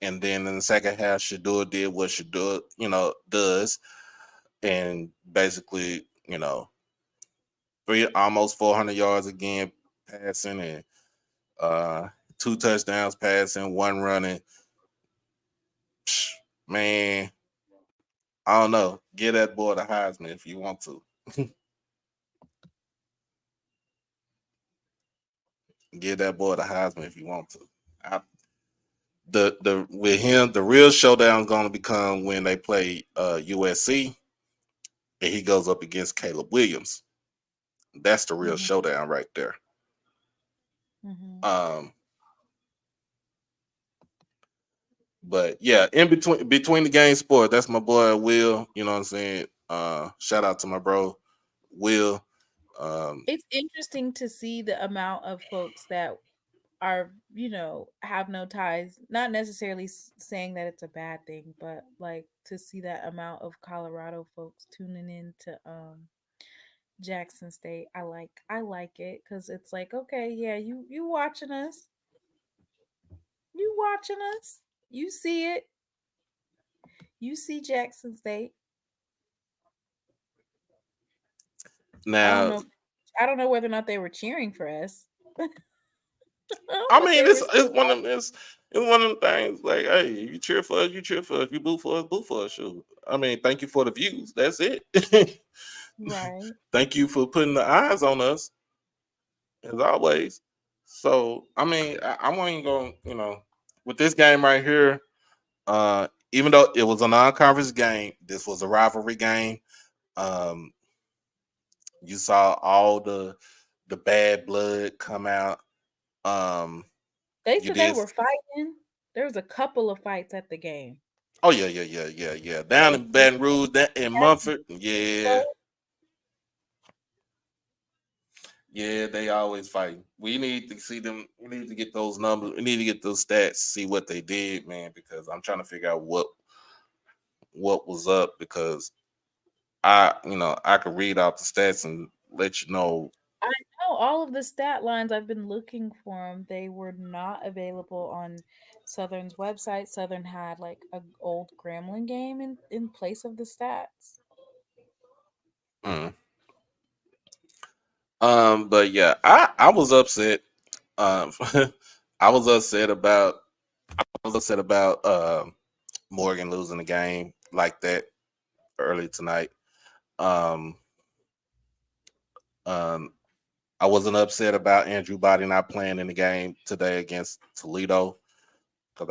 and then in the second half, Shador did what Shador, does, and basically, almost 400 yards again passing, and uh, 2 touchdowns passing, 1 running. Psh, man, I don't know. Get that boy the Heisman if you want to. Give that boy the Heisman if you want to. I, the with him, the real showdown is going to become when they play USC and he goes up against Caleb Williams. That's the real Mm-hmm. showdown right there. Mm-hmm. But yeah, in between the game sport, that's my boy Will. You know what I'm saying? Shout out to my bro Will. It's interesting to see the amount of folks that are, have no ties. Not necessarily saying that it's a bad thing, but like to see that amount of Colorado folks tuning in to Jackson State. I like it because it's like, okay, yeah, you watching us. You watching us. You see it. You see Jackson State. I don't Now, know. I don't know whether or not they were cheering for us. I But mean, they were. it's one of them. It's one of them things. Like, hey, you cheer for us, you cheer for us. You boo for us, boo for us. Shoot. I mean, thank you for the views. That's it. Right. Thank you for putting the eyes on us, as always. So, I mean, I wasn't going. With this game right here, even though it was a non-conference game, this was a rivalry game. Um, you saw all the bad blood come out. They You said they did. were fighting. There was a couple of fights at the game. Oh yeah. Down Like in Baton Rouge, that in Mumford, yeah, so yeah, they always fight. We need to see them. We need to get those numbers. We need to get those stats, see what they did, man. Because I'm trying to figure out what was up. Because I could read out the stats and let you know. I know all of the stat lines. I've been looking for them. They were not available on Southern's website. Southern had like a old Gremlin game in place of the stats. Mm. But yeah, I was upset. Um, I was upset about Morgan losing the game like that early tonight. Um, um, I wasn't upset about Andrew Body not playing in the game today against Toledo because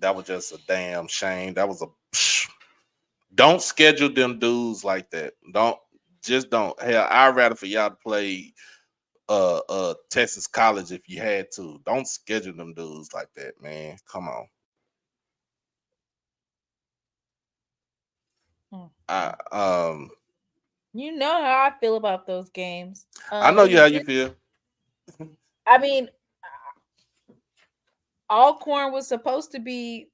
that was just a damn shame. That was a don't schedule them dudes like that. Don't. Hell, I'd rather for y'all to play Texas College if you had to. Don't schedule them dudes like that, man. Come on. I Mm. um You know how I feel about those games. I know It you was how you good. feel. I mean, Alcorn was supposed to be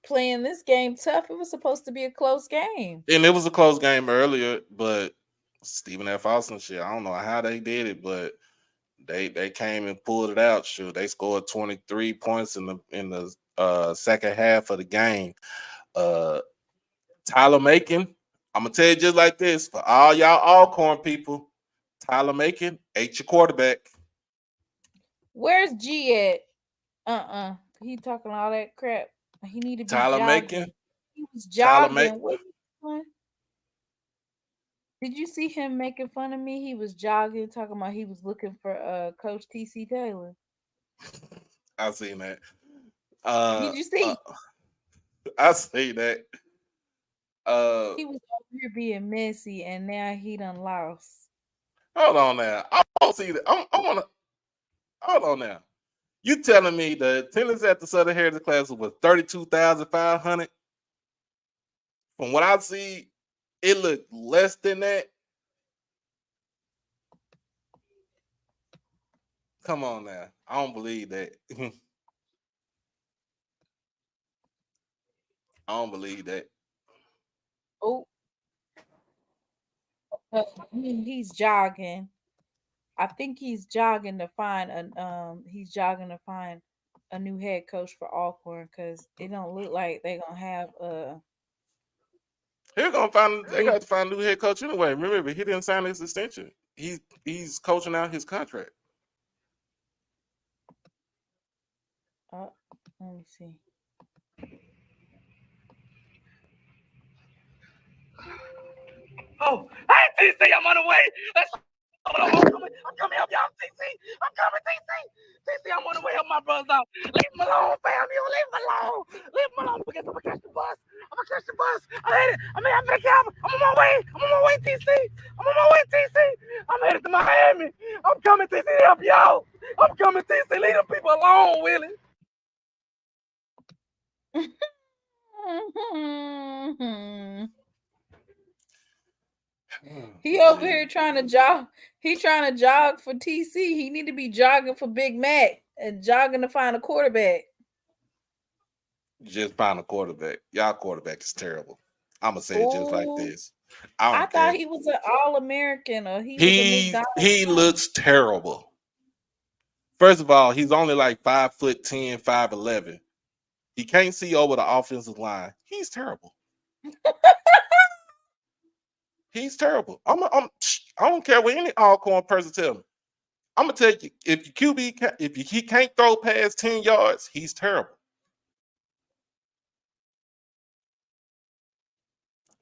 playing this game tough. It was supposed to be a close game. And it was a close game earlier, but Stephen F. Austin shit, I don't know how they did it, but they came and pulled it out. Sure, they scored 23 points in the second half of the game. Tyler Macon, I'm gonna tell you just like this for all y'all Alcorn people. Tyler Macon ain't your quarterback. Where's G at? He talking all that crap. He need to be Tyler jogging. Macon. He was Tyler jogging. Macon. What did you see him making fun of me? He was jogging, talking about he was looking for Coach TC Taylor. I seen that. Did you see? I see that. He was over here being messy, and now he done lost. Hold on now. I don't see that. I want to. Hold on now. You telling me the attendance at the Southern Heritage class was 32,500? From what I see, it looked less than that. Come on now. I don't believe that. I don't believe that. Oh, he's jogging. I think he's jogging to find a new head coach for Alcorn because it don't look like they're gonna have They got to find a new head coach anyway. Remember, he didn't sign his extension. He's coaching out his contract. let me see. Oh, hey, TC, I'm on the way. I'm coming help y'all, TC. I'm coming, TC. TC, I'm on the way help my brothers out. Leave him alone, fam. You leave him alone. Leave him alone. I'm gonna catch the bus. I'm gonna catch the bus. I'm headed. I'm on my way. I'm on my way, TC. I'm on my way, TC. I'm headed to Miami. I'm coming, TC, to help y'all. I'm coming, TC. Leave them people alone, Willie. He over here trying to jog. He trying to jog for TC. He need to be jogging for Big Mac and jogging to find a quarterback. Just find a quarterback. Y'all quarterback is terrible. I'm gonna say it just like this. I thought he was an All-American or he looks terrible. First of all, he's only like 5'10", 5'11". He can't see over the offensive line. He's terrible. He's terrible. I don't care what any Alcorn person tell me. I'm gonna tell you, if your QB he can't throw past 10 yards, he's terrible.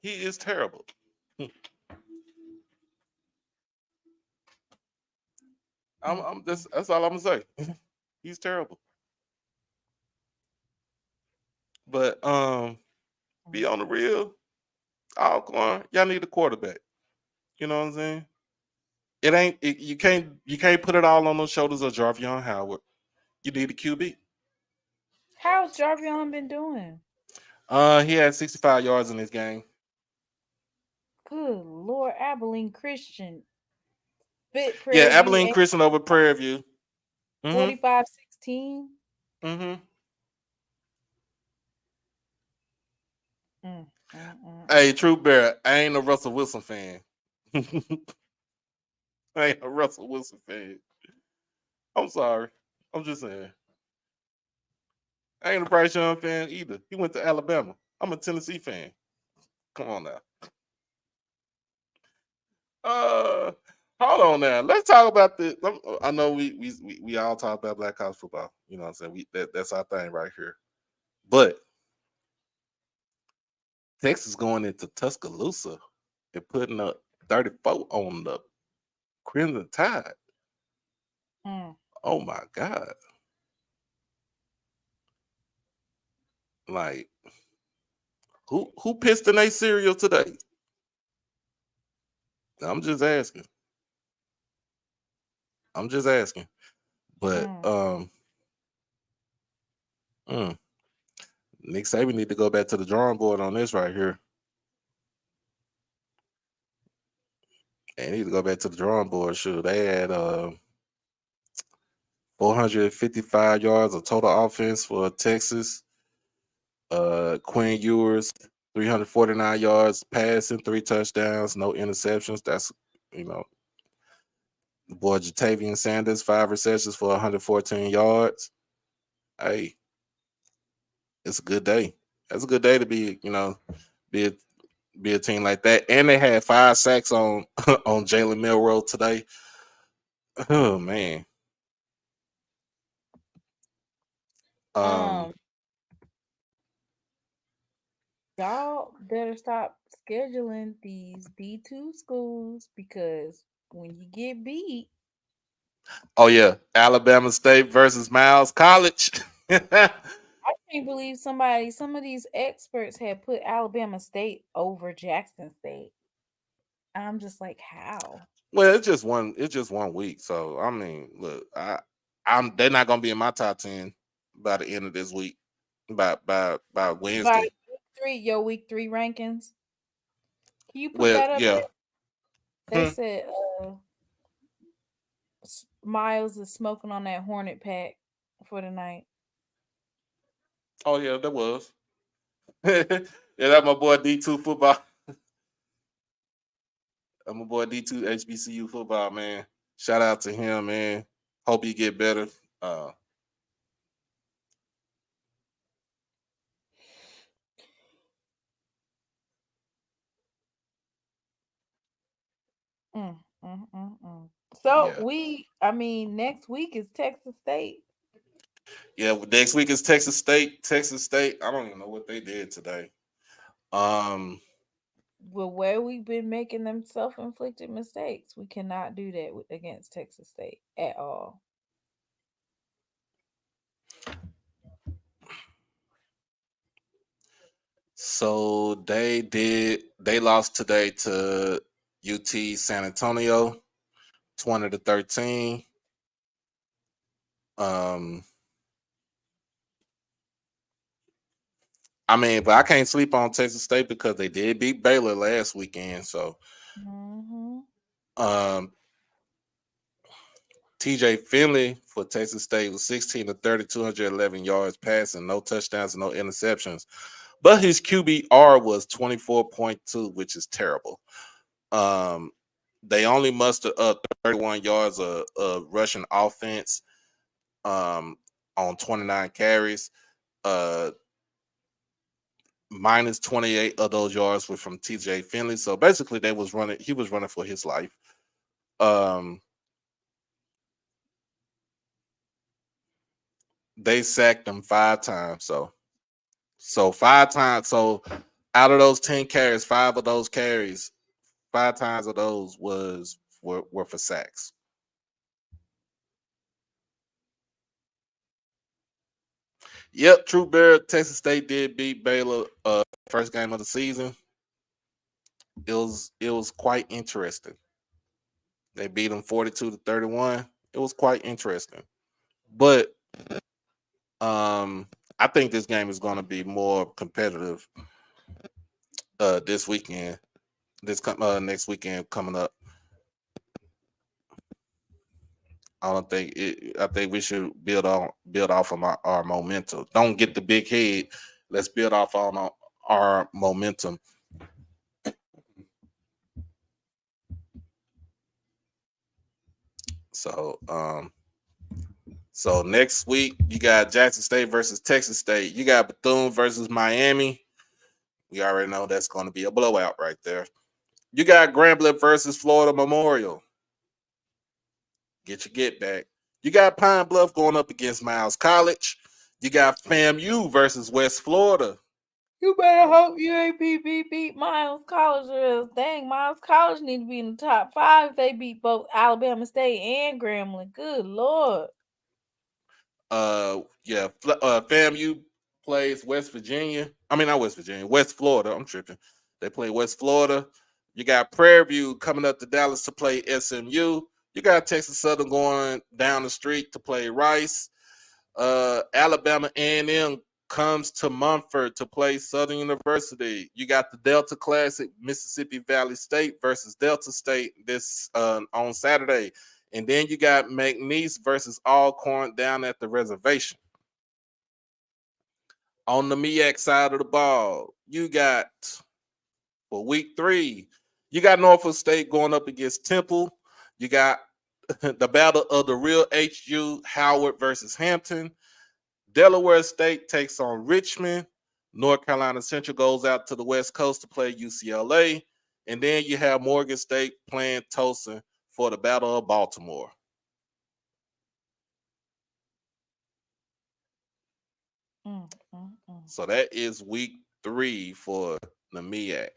He is terrible. That's all I'm gonna say. He's terrible. But be on the real, Alcorn, y'all need a quarterback. You know what I'm saying? You can't put it all on the shoulders of Jarvion Howard. You need a QB. How's Jarvion been doing? He had 65 yards in this game. Good Lord, Abilene Christian. Yeah, Abilene Christian over Prairie View. 45-16. Hey, True Bear, I ain't a Russell Wilson fan. I ain't a Russell Wilson fan. I'm sorry. I'm just saying. I ain't a Bryce Young fan either. He went to Alabama. I'm a Tennessee fan. Come on now. Hold on now. Let's talk about this. I know we all talk about Black college football. You know what I'm saying? That's our thing right here. But Texas going into Tuscaloosa and putting up 34 on the Crimson Tide. Oh my God. Like, who pissed in their cereal today? I'm just asking. But Nick Saban need to go back to the drawing board on this right here. They need to go back to the drawing board. Sure, they had 455 yards of total offense for Texas. Quinn Ewers, 349 yards passing, 3 touchdowns, no interceptions. That's, you know, the boy Jatavian Sanders, 5 receptions for 114 yards. Hey, it's a good day. That's a good day to be, you know, be a, be a team like that. And they had 5 sacks on on Jalen Milroe today. Oh man. Um, y'all better stop scheduling these D2 schools because when you get beat, Oh yeah, Alabama State versus Miles College. I can't believe some of these experts had put Alabama State over Jackson State. I'm just like, how? Well, it's just one. It's just 1 week. So I mean, look, they're not gonna be in my top 10 by the end of this week. By By Wednesday. week 3 rankings. Can you put Well, that up yeah. there? They said Miles is smoking on that Hornet pack for the night. Oh yeah, that was. Yeah, that's my boy D2 football. I'm my boy D2 HBCU football, man. Shout out to him, man. Hope he get better. So Yeah. next week is Texas State. Yeah, next week is Texas State. Texas State. I don't even know what they did today. Well, where we've been making them self-inflicted mistakes, we cannot do that against Texas State at all. So they lost today to UT San Antonio, 20-13. I mean, but I can't sleep on Texas State because they did beat Baylor last weekend. So TJ Finley for Texas State was 16 to 30, 211 yards passing, no touchdowns, no interceptions. But his QBR was 24.2, which is terrible. They only mustered up 31 yards of rushing offense on 29 carries. Minus 28 of those yards were from TJ Finley. So basically he was running for his life. They sacked him 5 times. So 5 times. So out of those 10 carries, 5 of those carries, 5 times of those were for sacks. Yep, True Bear. Texas State did beat Baylor first game of the season. It was quite interesting. They beat them 42-31. It was quite interesting. But I think this game is going to be more competitive this weekend. Next weekend coming up. I think we should build off of our momentum. Don't get the big head. Let's build off on our momentum. So next week you got Jackson State versus Texas State. You got Bethune versus Miami. We already know that's going to be a blowout right there. You got Grambling versus Florida Memorial. Get your get back. You got Pine Bluff going up against Miles College. You got FAMU versus West Florida. You better hope you ain't beat Miles College, or else dang, Miles College need to be in the top 5 if they beat both Alabama State and Grambling. Good Lord. FAMU plays West Virginia. I mean, not West Virginia, West Florida. I'm tripping. They play West Florida. You got Prairie View coming up to Dallas to play SMU. You got Texas Southern going down the street to play Rice. Alabama A&M comes to Mumford to play Southern University. You got the Delta Classic, Mississippi Valley State versus Delta State this on Saturday. And then you got McNeese versus Alcorn down at the reservation. On the MEAC side of the ball, you got for week 3, you got Norfolk State going up against Temple. You got the battle of the real HU, Howard versus Hampton. Delaware State takes on Richmond. North Carolina Central goes out to the West Coast to play UCLA. And then you have Morgan State playing Towson for the Battle of Baltimore. So that is week 3 for the MEAC.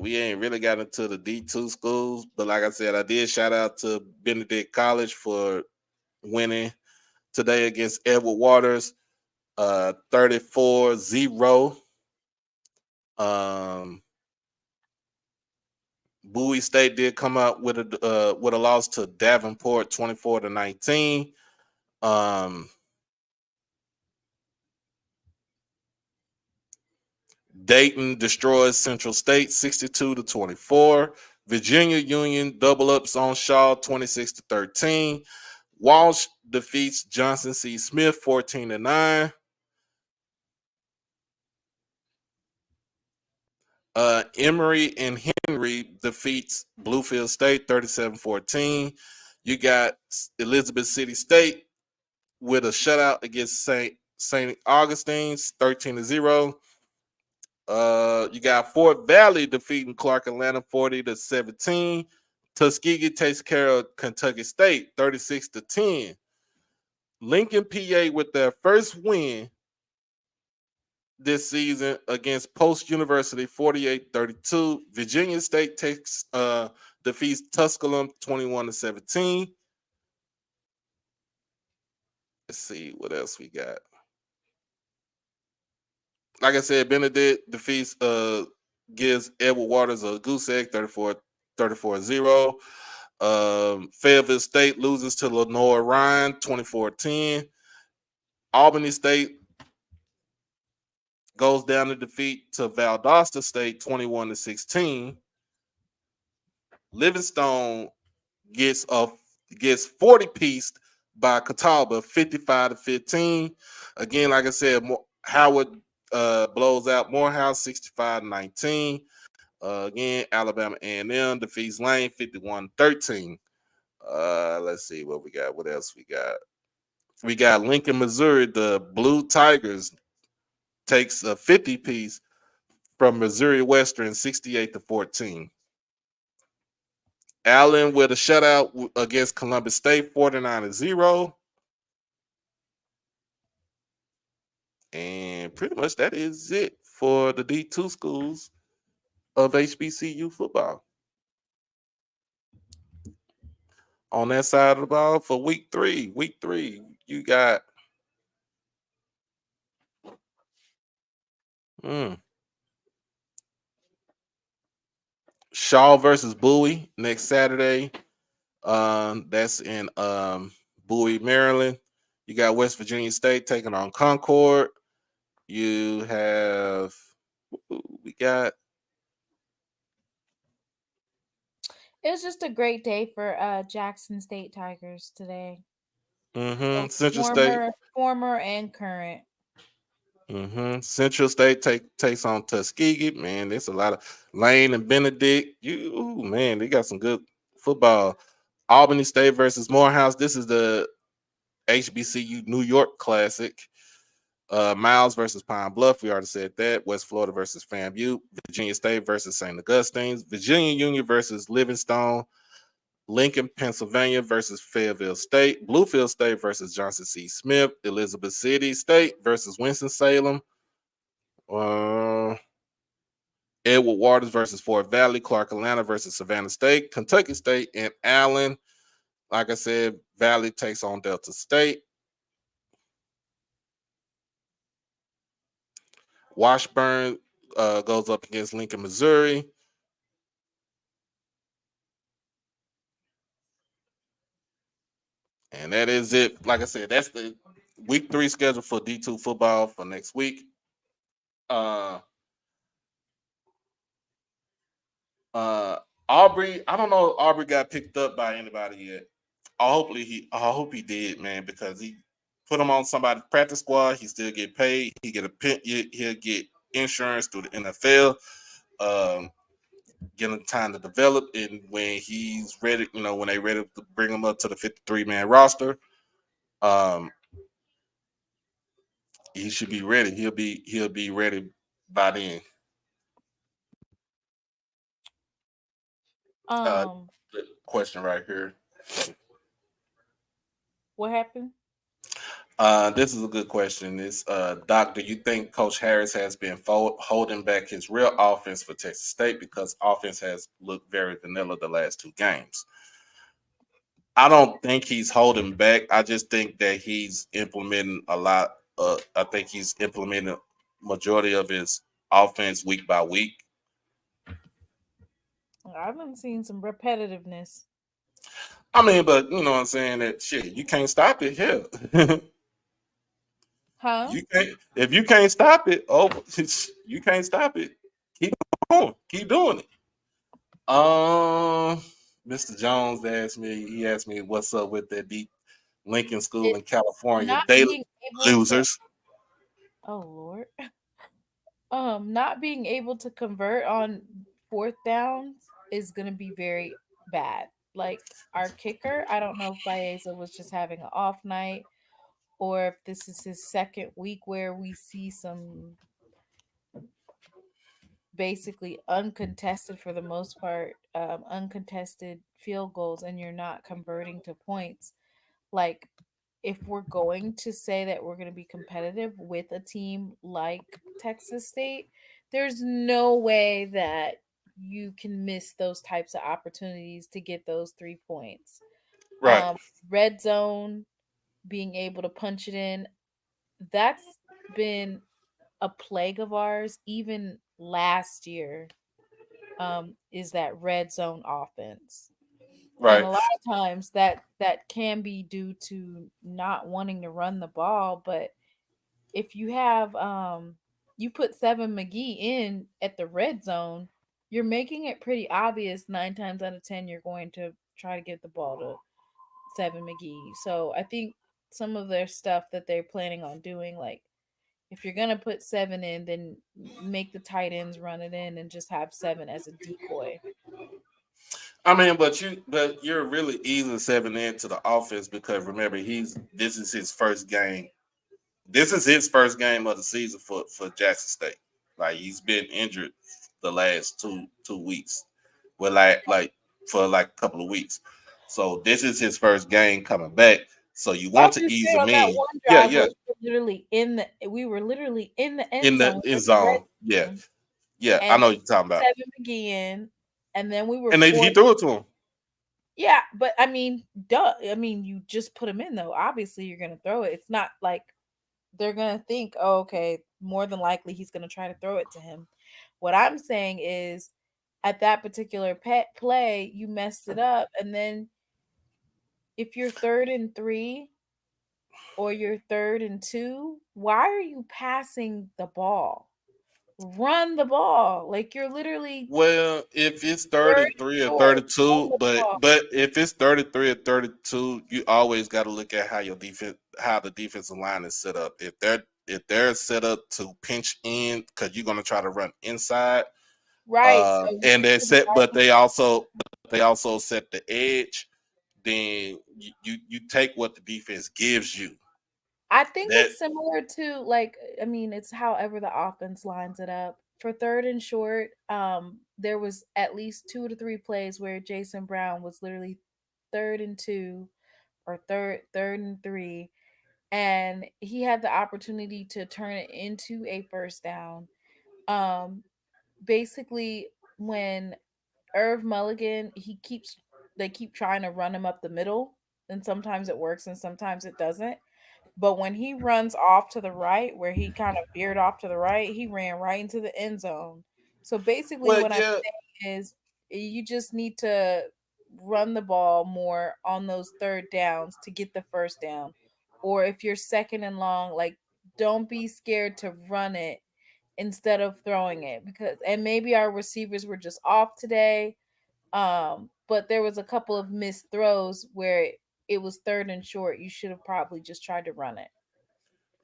We ain't really got into the D2 schools, but like I said, I did shout out to Benedict College for winning today against Edward Waters, 34-0. Bowie State did come out with a loss to Davenport, 24-19. Dayton destroys Central State, 62-24. Virginia Union double ups on Shaw, 26-13. Walsh defeats Johnson C. Smith, 14-9. Emory and Henry defeats Bluefield State, 37-14. You got Elizabeth City State with a shutout against St. Augustine's, 13-0. You got Fort Valley defeating Clark Atlanta, 40-17. Tuskegee takes care of Kentucky State, 36-10. Lincoln, PA, with their first win this season against Post University, 48-32. Virginia State defeats Tusculum, 21-17. Let's see what else we got. Like I said, Benedict defeats gives Edward Waters a goose egg, 34-0. Fayetteville State loses to Lenore Ryan, 24-10. Albany State goes down to defeat to Valdosta State, 21-16. Livingstone gets 40-pieced by Catawba, 55-15. Again, like I said, Howard blows out Morehouse, 65-19. Again, Alabama A&M defeats Lane, 51-13. Let's see what we got. What else we got? We got Lincoln, Missouri. The Blue Tigers takes a 50-piece from Missouri Western, 68-14. Allen with a shutout against Columbus State, 49-0. And pretty much that is it for the D2 schools of HBCU football. On that side of the ball for week 3, you got Shaw versus Bowie next Saturday. That's in Bowie, Maryland. You got West Virginia State taking on Concord. You have it was just a great day for Jackson State Tigers today. Central State, former and current. Central State takes on Tuskegee. Man, there's a lot of Lane and Benedict. They got some good football. Albany State versus Morehouse. This is the HBCU New York Classic. Miles versus Pine Bluff. We already said that. West Florida versus FAMU. Virginia State versus St. Augustine's. Virginia Union versus Livingstone. Lincoln, Pennsylvania versus Fayetteville State. Bluefield State versus Johnson C. Smith. Elizabeth City State versus Winston-Salem. Edward Waters versus Fort Valley. Clark Atlanta versus Savannah State. Kentucky State and Allen. Like I said, Valley takes on Delta State. Washburn goes up against Lincoln, Missouri. And that is it. Like I said, that's the week 3 schedule for D2 football for next week. Aubrey, I don't know if Aubrey got picked up by anybody yet. I hope he did, man, because put him on somebody's practice squad. He still get paid. He get a pin. He'll get insurance through the NFL. Um, Give him time to develop, and when he's ready, when they ready to bring him up to the 53-man roster, um, he should be ready. He'll be ready by then. Um, The question right here. what happened? This is a good question. It's Doc, do you think Coach Harris has been holding back his real offense for Texas State because offense has looked very vanilla the last two games? I don't think he's holding back. I just think that he's implementing a lot. I think he's implementing majority of his offense week by week. I've been seeing some repetitiveness. I mean, but you know what I'm saying, that shit, you can't stop it here. Huh? You can't if you can't stop it, you can't stop it. Keep on, keep doing it. Um Mr. Jones he asked me what's up with that deep Lincoln School It in California. not They being able to. losers. Oh Lord. Not being able to convert on fourth downs is gonna be very bad. Like our kicker, I don't know if Baeza was just having an off night or if this is his second week where we see some basically uncontested for the most part, uncontested field goals, and you're not converting to points. Like, if we're going to say that we're going to be competitive with a team like Texas State, there's no way that you can miss those types of opportunities to get those 3 points. Right. Red zone, being able to punch it in, that's been a plague of ours even last year. Is that red zone offense. And Right. a lot of times that can be due to not wanting to run the ball, but if you have you put Seven McGee in at the red zone, you're making it pretty obvious 9 times out of 10 you're going to try to get the ball to Seven McGee. So I think some of their stuff that they're planning on doing, like if you're gonna put Seven in, then make the tight ends run it in and just have Seven as a decoy. I mean, but you're really easing Seven into the offense because remember this is his first game. This is his first game of the season for Jackson State. Like he's been injured the last two weeks. Well, like for like a couple of weeks. So this is his first game coming back. So you I'm want to just ease saying him on that in. one Yeah, drive yeah. where we were literally in the end In the zone end in the red zone. Yeah. zone, Yeah. I and know what you're talking about. Seven McGee in, and then we were And he forced. threw it to him. Yeah, but I mean, duh. I mean, you just put him in though. Obviously, you're gonna throw it. It's not like they're gonna think, oh, okay, more than likely he's gonna try to throw it to him. What I'm saying is, at that particular pet play, you messed it up, and then if you're 3rd and 3 or you're 3rd and 2, why are you passing the ball? Run the ball. Like you're literally Well, if it's third and 33 or short. Run 32, the but ball. but if it's 33 or 32, you always got to look at how the defensive line is set up. If they're set up to pinch in because you're going to try to run inside, Right. So you and they're should set, have. but they also set the edge. Then you take what the defense gives you. I think That it's similar to like I mean, it's however the offense lines it up. For 3rd and short, there was at least 2 to 3 plays where Jason Brown was literally 3rd and 2 or third and 3, and he had the opportunity to turn it into a first down. Um, Basically, when Irv Mulligan, they keep trying to run him up the middle, and sometimes it works and sometimes it doesn't. But when he runs off to the right, where he kind of veered off to the right, he ran right into the end zone. So basically, well, what I'm yeah. saying is you just need to run the ball more on those third downs to get the first down. Or if you're second and long, like don't be scared to run it instead of throwing it, because and maybe our receivers were just off today. But there was a couple of missed throws where it was 3rd and short. You should have probably just tried to run it.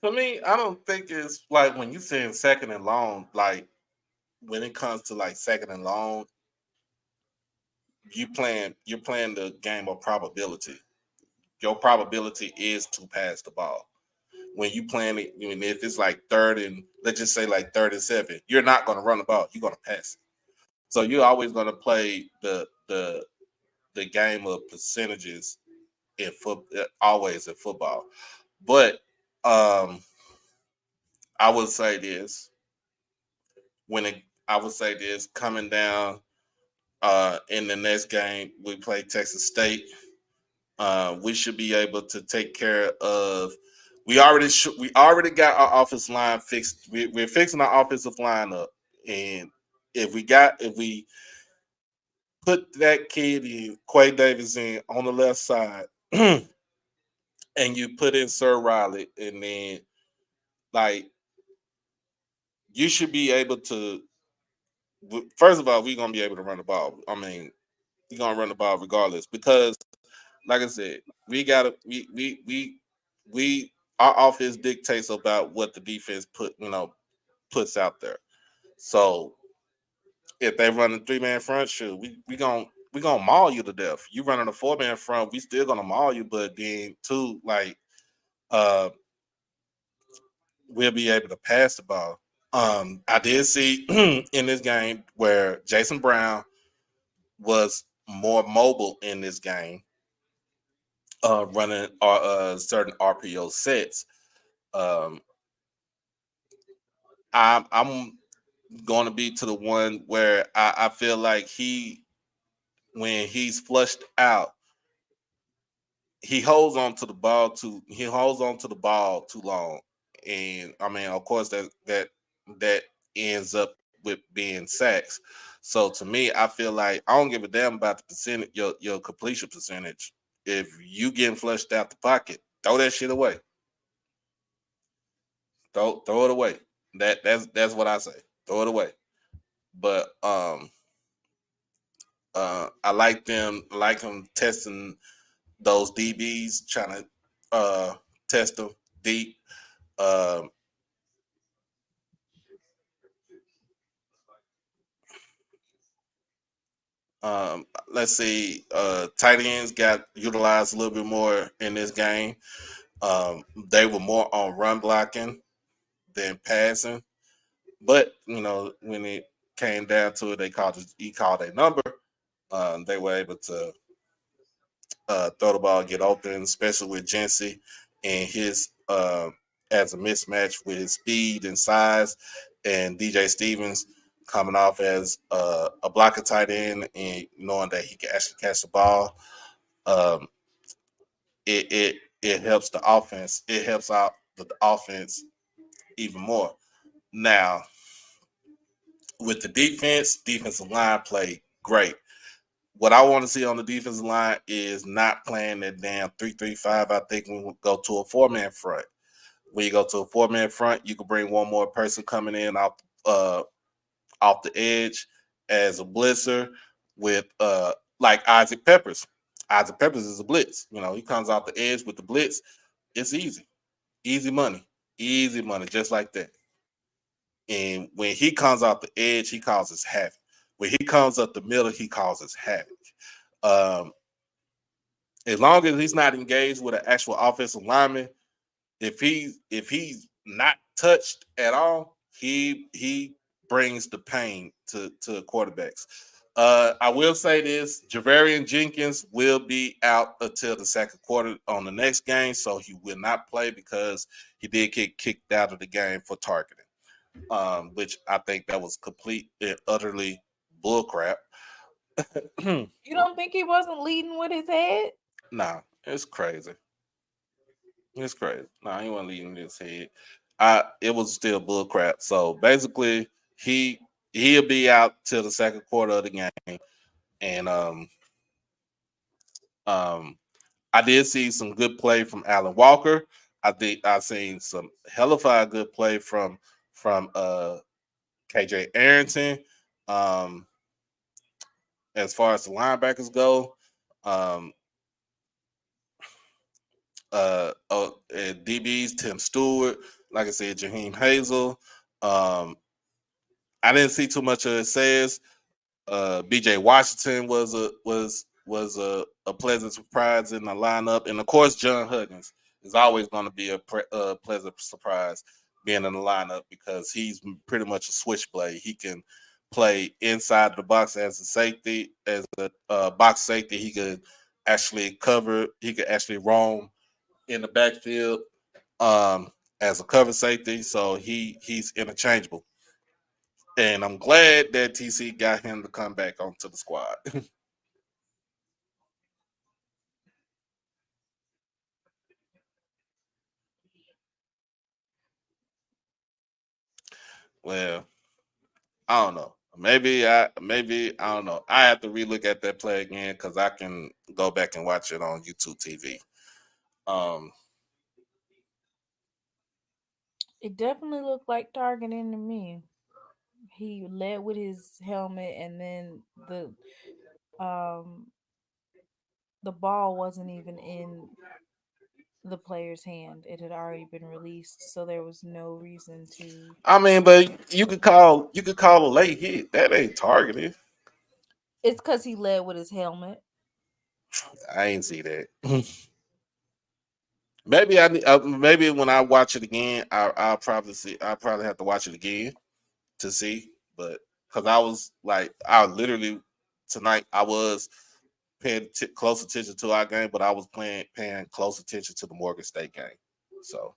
For me, I don't think it's like when you saying second and long, like when it comes to like second and long, you're playing the game of probability. Your probability is to pass the ball. When you playing it, I mean, if it's like third and let's just say like 37, you're not going to run the ball. You're going to pass it. So you're always going to play the game of percentages in always in football. But I would say this I would say this coming down in the next game we play Texas State. We should be able to take care of. We already got our offensive line fixed. We're fixing our offensive line up, and if we put that kid in Quay Davis in on the left side, and you put in Sir Riley, and then like you should be able to. First of all, we're gonna be able to run the ball. I mean, we're gonna run the ball regardless because, like I said, we gotta we our offense dictates about what the defense puts out there. So if they run a 3-man front, sure, we gonna maul you to death. You running a 4-man front, we still gonna maul you, but then too, like uh we'll be able to pass the ball. I did see in this game where Jason Brown was more mobile in this game, running certain RPO sets. Um, I'm going to be to the one where I feel like when he's flushed out, he holds on to the ball too long, and I mean, of course, that ends up with being sacks. So to me, I feel like I don't give a damn about the percentage, your completion percentage. If you getting flushed out the pocket, throw that shit away. Throw it away. That's what I say. Throw it away. But I like them. I like them testing those DBs, trying to test them deep. Um, let's see. Tight ends got utilized a little bit more in this game. They were more on run blocking than passing. But when it came down to it, he called a number. They were able to throw the ball, get open, especially with Jency and his as a mismatch with his speed and size, and DJ Stevens coming off as a blocker tight end and knowing that he can actually catch the ball. Um, it helps the offense. It helps out the offense even more. Now with the defensive line played great. What I want to see on the defensive line is not playing that damn 3-3-5. I think we will go to a 4-man front. When you go to a 4-man front, you can bring one more person coming in off the edge as a blitzer with like Isaac Peppers. Isaac Peppers is a blitz. He comes off the edge with the blitz. It's easy. Easy money. Easy money, just like that. And when he comes off the edge, he causes havoc. When he comes up the middle, he causes havoc. Um, as long as he's not engaged with an actual offensive lineman, if he's not touched at all, he brings the pain to quarterbacks. I will say this: Javarian Jenkins will be out until the second quarter on the next game, so he will not play because he did get kicked out of the game for targeting, which I think that was complete and utterly bullcrap. You don't think he wasn't leading with his head? Nah, it's crazy. It's crazy. Nah, he wasn't leading his head. It was still bullcrap. So basically, he'll be out till the second quarter of the game. And um, I did see some good play from Alan Walker. I seen some hellified good play from KJ Arrington. Um, as far as the linebackers go, At DBs, Tim Stewart, like I said, Jaheim Hazel. I didn't see too much of it says. BJ Washington was a pleasant surprise in the lineup, and of course John Huggins is always going to be a pleasant surprise being in the lineup because he's pretty much a switchblade. He can play inside the box as a safety, as a box safety. He could actually cover. He could actually roam in the backfield as a cover safety. So he's interchangeable. And I'm glad that TC got him to come back onto the squad. Well, I don't know. Maybe I don't know. I have to relook at that play again because I can go back and watch it on YouTube TV. Um, It definitely looked like targeting to me. He led with his helmet, and then um the ball wasn't even in the player's hand. It had already been released, so there was no reason to. I mean, but you could call a late hit. That ain't targeting. It's because he led with his helmet. I ain't see that. Maybe when I watch it again, I'll probably see. I'll probably have to watch it again to see. But because I was like, I literally tonight I was paying close attention to our game, but I was paying close attention to the Morgan State game. So,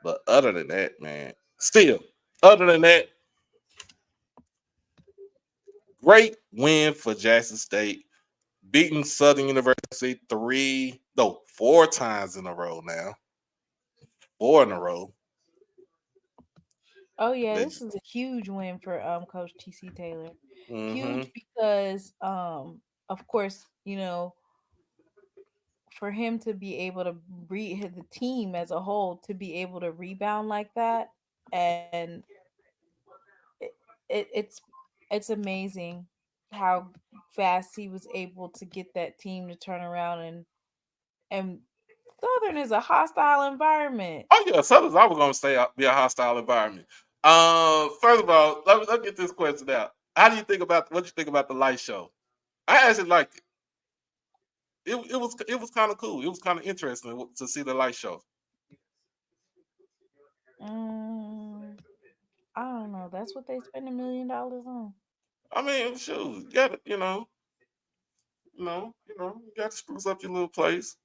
but other than that, man, still, other than that, great win for Jackson State, beating Southern University 4 times in a row now, 4 in a row. Oh yeah, They, this is a huge win for Coach TC Taylor. mm-hmm. Huge because of course, for him to be able to the team as a whole to be able to rebound like that, and it's amazing how fast he was able to get that team to turn around, and Southern is a hostile environment. Oh yeah, Southern's always going to stay be a hostile environment. First of all, let me get this question out. How do you think about what you think about the light show? I actually liked it. It was kind of cool. It was kind of interesting to see the light show. Mm, I don't know. That's what they spend $1 million on. I mean, shoot, you got to, you got to spruce up your little place.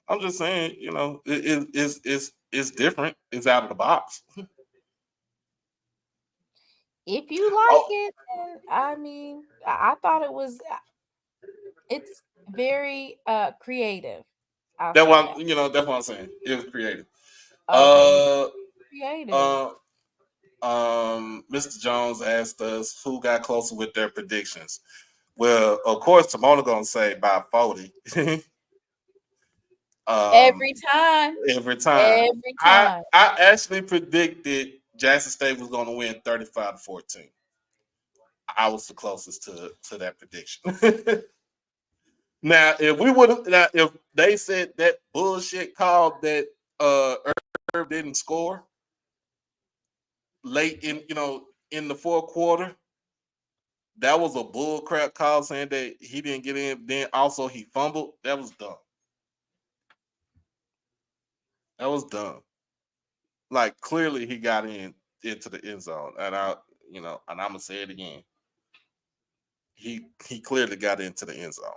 I'm just saying, it's different. It's out of the box. If you like Oh, it, then I mean, I thought it was. It's very creative. I'll that say one, that. that's what I'm saying. It was creative. Okay, Uh, creative. uh, Mr. Jones asked us who got closer with their predictions. Well, of course, Timona gonna say by 40. um, Every time. every time. Every I time. I actually predicted Jackson State was gonna win 35-14. I was the closest to that prediction. Now, if they said that bullshit call that Irv didn't score late in the fourth quarter, that was a bull crap call saying that he didn't get in. Then also he fumbled. That was dumb. That was dumb. Like clearly he got into the end zone, and and I'm gonna say it again. He clearly got into the end zone,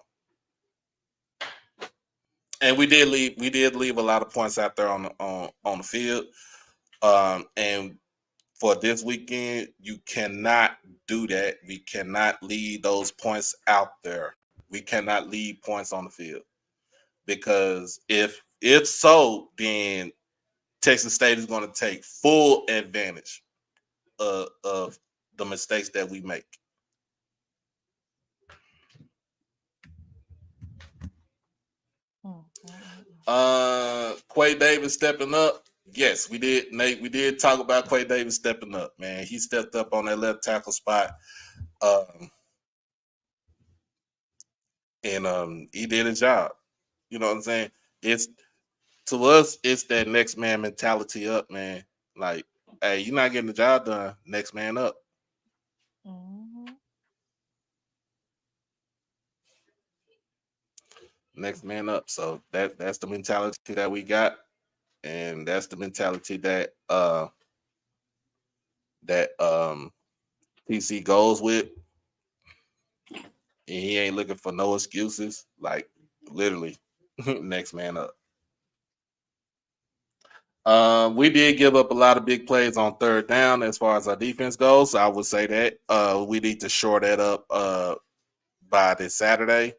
and we did leave a lot of points out there on the field. And for this weekend, you cannot do that. We cannot leave those points out there. We cannot leave points on the field because if so, then Texas State is going to take full advantage of the mistakes that we make. Quay Davis stepping up. Yes, we did, Nate. We did talk about Quay Davis stepping up, man. He stepped up on that left tackle spot. And he did his job. You know what I'm saying? to us, it's that next man mentality up, man. Like, hey, you're not getting the job done. Next man up. Mm-hmm. Next man up. So that's the mentality that we got, and that's the mentality that PC goes with. And he ain't looking for no excuses. Like literally, next man up. We did give up a lot of big plays on third down as far as our defense goes. So I would say that we need to shore that up by this Saturday.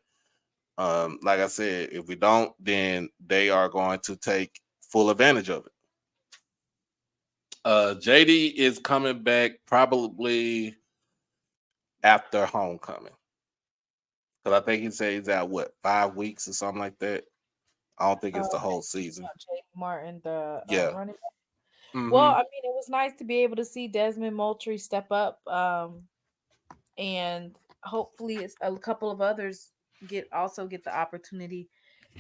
Like I said, if we don't, then they are going to take full advantage of it. JD is coming back probably after homecoming. Because I think he said he's out, what, 5 weeks or something like that? I don't think it's the whole season. Jake Martin, the Yeah. running back. Well, Mhm. I mean, it was nice to be able to see Desmond Moultrie step up, and hopefully, it's a couple of others get the opportunity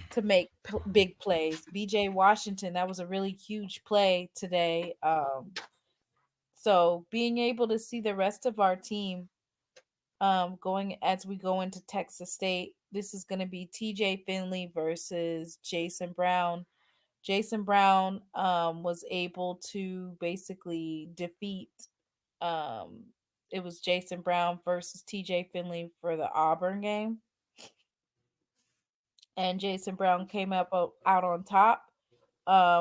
to make big plays. BJ Washington, that was a really huge play today. So being able to see the rest of our team, going as we go into Texas State, this is going to be TJ Finley versus Jason Brown. Jason Brown was able to basically defeat. Um, it was Jason Brown versus TJ Finley for the Auburn game, and Jason Brown came out on top.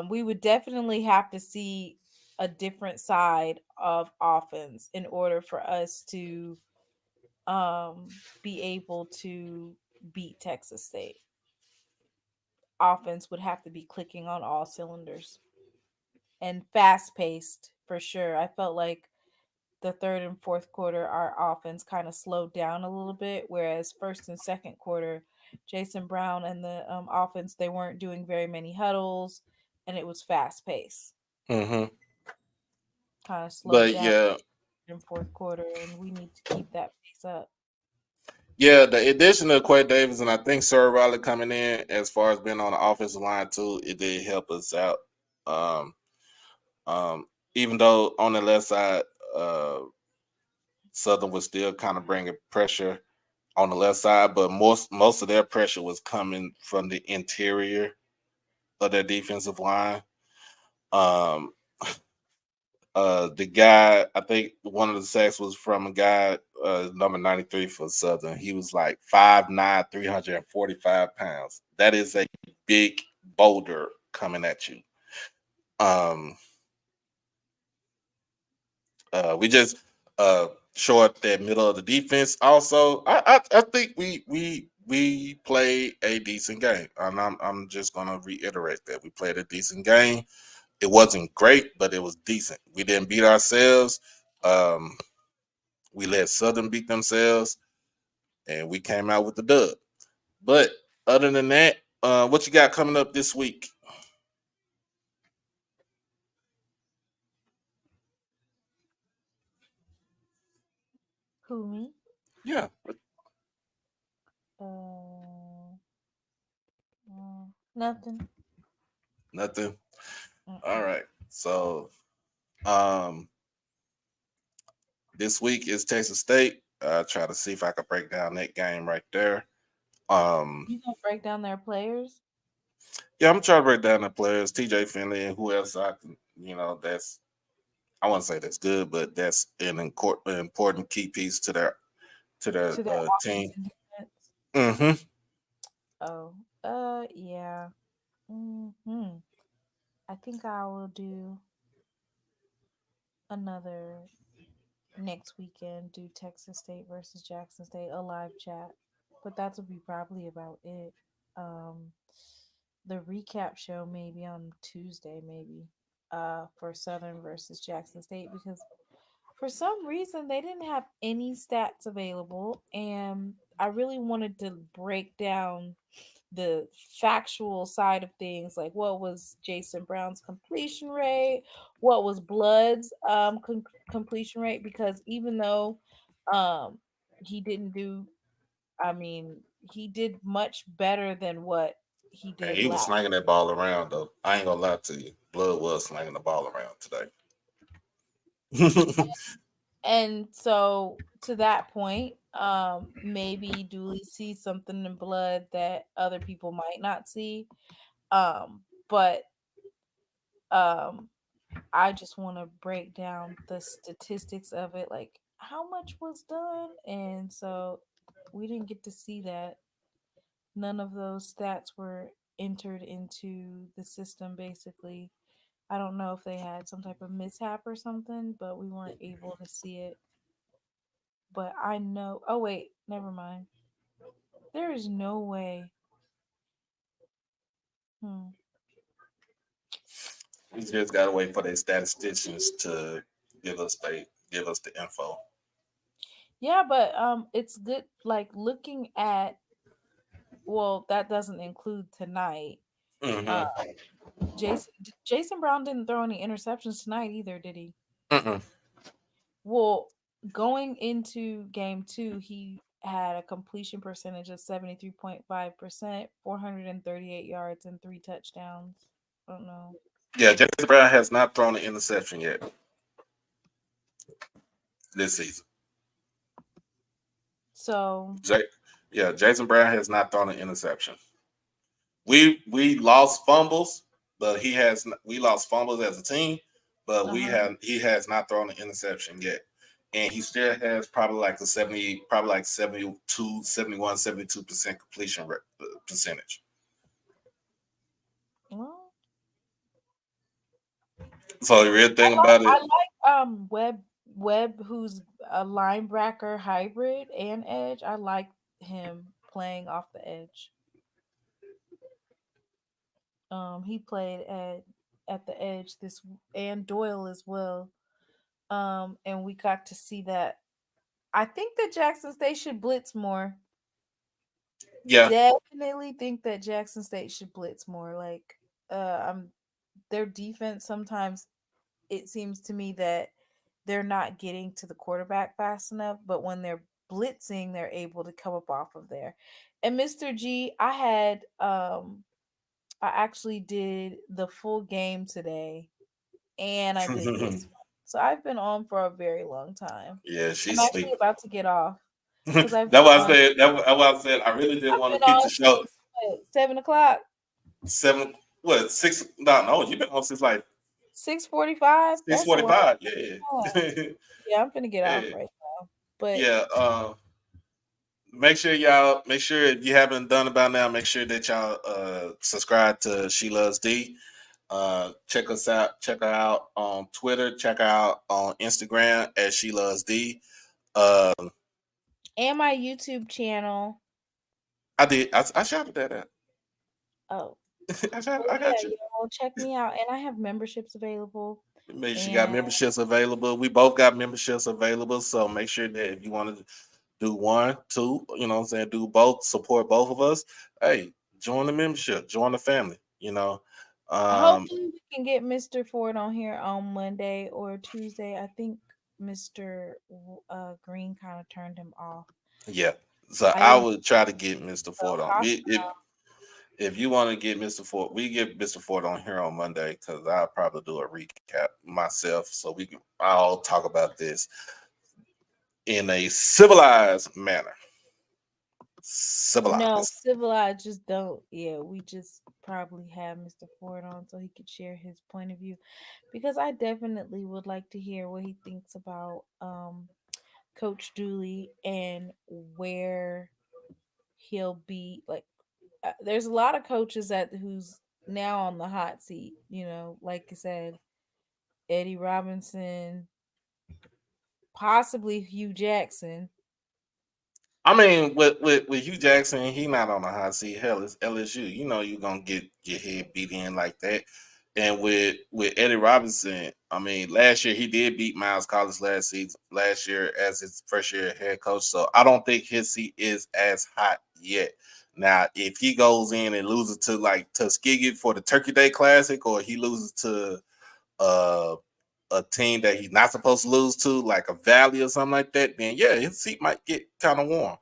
We would definitely have to see a different side of offense in order for us to be able to beat Texas State. Offense would have to be clicking on all cylinders and fast paced for sure. I felt like the third and fourth quarter, our offense kind of slowed down a little bit, whereas first and second quarter, Jason Brown and the offense, they weren't doing very many huddles, and it was fast paced. Mhm. Kind of slowed But down yeah, in fourth quarter, and we need to keep that pace up. yeah, the addition of Quay Davis and I think Sir Riley coming in as far as being on the offensive line too, it did help us out. Um, Even though on the left side, uh, Southern was still kind of bringing pressure on the left side, but most of their pressure was coming from the interior of their defensive line. Um, the guy, I think one of the sacks was from a guy, number 93 for Southern. He was like 5'9", 345 pounds. That is a big boulder coming at you. Um, we just short that middle of the defense. Also, I think we played a decent game, and I'm just gonna reiterate that we played a decent game. It wasn't great, but it was decent. We didn't beat ourselves. Um, we let Southern beat themselves, and we came out with the dub. But other than that, what you got coming up this week? Who, me? Yeah, Uh, Nothing. nothing. All Mm-mm. right. So, um, this week is Texas State. Try to see if I can break down that game right there. Um, You gonna break down their players? yeah, I'm trying to break down the players, TJ Finley and who else I can, that's I want to say that's good, but that's an important key piece to their To their offense team. and defense? Hmm. Oh, yeah. I think I will do another next weekend. Do Texas State versus Jackson State, a live chat, but that will be probably about it. Um, the recap show maybe on Tuesday, maybe, for Southern versus Jackson State, because for some reason they didn't have any stats available, and I really wanted to break down the factual side of things, like what was Jason Brown's completion rate, what was Blood's completion rate, because even though um he didn't do, I mean, he did much better than what he Man, did he was last. slinging that ball around though. I ain't gonna lie to you. Blood was slinging the ball around today. And so to that point, maybe Dooley sees something in blood that other people might not see. But um I just want to break down the statistics of it, like how much was done. And so we didn't get to see that. None of those stats were entered into the system, basically. I don't know if they had some type of mishap or something, but we weren't able to see it. But I know. Oh, wait, never mind. There is no way. Hmm. We just gotta wait for their statisticians to give us the info. Yeah, but it's good. Like looking at. Well, that doesn't include tonight. Uh, Mm-hmm. Jason Brown didn't throw any interceptions tonight either, did he? Mm-mm. Well, going into game two, he had a completion percentage of 73.5%, 438 yards, and 3 touchdowns. I don't know. Yeah, Jason Brown has not thrown an interception yet this season. So, Jason Brown has not thrown an interception. We lost fumbles, but we lost fumbles as a team, but uh-huh. he has not thrown an interception yet. And he still has probably like the 70, probably like 72, 71, 72% completion percentage. Well, So the real thing about I it, like Webb, who's a linebacker hybrid and edge. I like him playing off the edge. He played at the edge this and Doyle as well. And we got to see that. I think that Jackson State should blitz more. yeah, Definitely think that Jackson State should blitz more. Like, I'm their defense sometimes it seems to me that they're not getting to the quarterback fast enough, but when they're blitzing, they're able to come up off of there. And Mr. G, I actually did the full game today and I did this one. So I've been on for a very long time. yeah, I'm she's actually sleep. about to get off because That's why I said. That's why I said I really didn't I've want been to keep on the show since 7 o'clock, 7. What 6? No, you've been on since like 6:45. That's a while. 6:45. Yeah, Yeah, yeah, I'm gonna get off yeah, right now. But yeah. Make sure if you haven't done about now, make sure that y'all subscribe to She Loves D. Check us out. Check her out on Twitter. Check her out on Instagram at She Loves D. Uh, and my YouTube channel. I did. I shouted that out. Oh, I got yeah, you. y'all check me out, and I have memberships available. Make sure you got And memberships available. We both got memberships available. So make sure that if you want to do one, two, you know what I'm saying, do both, support both of us. Hey, join the membership, join the family, you know. Um, hopefully we can get Mr. Ford on here on Monday or Tuesday. I think Mr. Green kind of turned him off. yeah. So I I didn't would try to get Mr. so Ford on. If you want to get Mr. Ford, we get Mr. Ford on here on Monday because I'll probably do a recap myself so we can all talk about this in a civilized manner. No, Civilized. civilized just don't. Yeah, we just probably have Mr. Ford on so he could share his point of view because I definitely would like to hear what he thinks about Coach Dooley and where he'll be. Like, there's a lot of coaches that who's now on the hot seat. Like I said, Eddie Robinson, possibly Hugh Jackson. I mean, with Hugh Jackson, he not on the hot seat. Hell, it's LSU. You know you're gonna get your head beat in like that. And with Eddie Robinson, I mean, last year he did beat Miles Collins last year as his first year head coach. So I don't think his seat is as hot yet. Now, if he goes in and loses to like Tuskegee for the Turkey Day Classic, or he loses to uh a team that he's not supposed to lose to, like a Valley or something like that, then yeah, his seat might get kind of warm.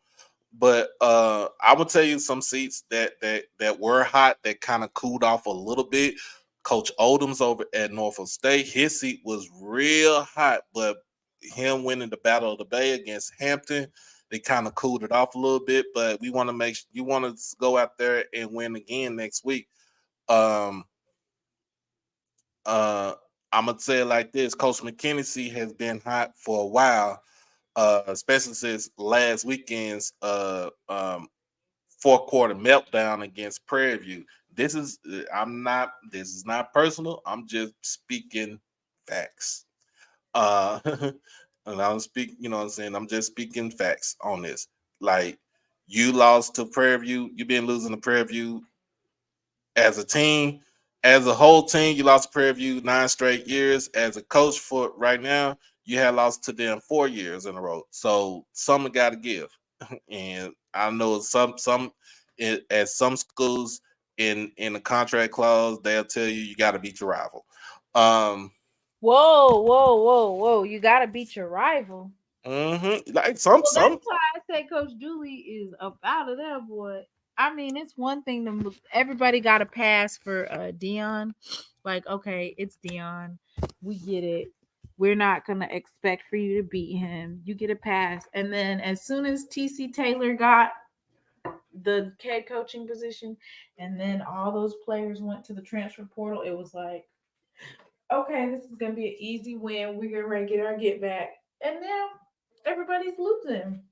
But I will tell you some seats that were hot that kind of cooled off a little bit. Coach Odom's over at Norfolk State. His seat was real hot, but him winning the Battle of the Bay against Hampton, they kind of cooled it off a little bit. But we want to you want to go out there and win again next week. Um, I'm gonna say it like this: Coach McKinney has been hot for a while, especially since last weekend's fourth quarter meltdown against Prairie View. This is not personal. I'm just speaking facts. And I'm speaking, you know what I'm saying? I'm just speaking facts on this. Like, you lost to Prairie View, you've been losing to Prairie View as a team, as a whole team. You lost to Prairie View 9 straight years. As a coach for right now, you had lost to them 4 years in a row. So something got to give. And I know at some schools in the contract clause, they'll tell you got to beat your rival. Whoa! You gotta beat your rival. Like Well, that's why I say Coach Dooley is up out of there, boy. I mean, it's one thing to everybody got a pass for Dion. Like, okay, it's Dion. We get it. We're not gonna expect for you to beat him. You get a pass, and then as soon as TC Taylor got the head coaching position, and then all those players went to the transfer portal, it was like, okay, this is gonna be an easy win. We're gonna get our get back, and now everybody's losing.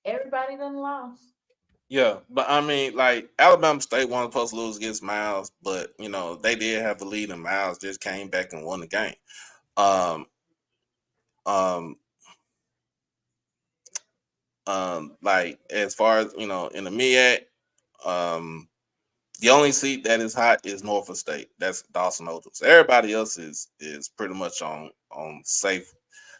Everybody done lost. Yeah, but I mean, like, Alabama State wasn't supposed to lose against Miles, but you know they did have the lead, and Miles just came back and won the game. Um, um, like, as far as you know, in the MEAC, the only seat that is hot is Norfolk State. That's Dawson Odoms. Everybody else is pretty much on safe,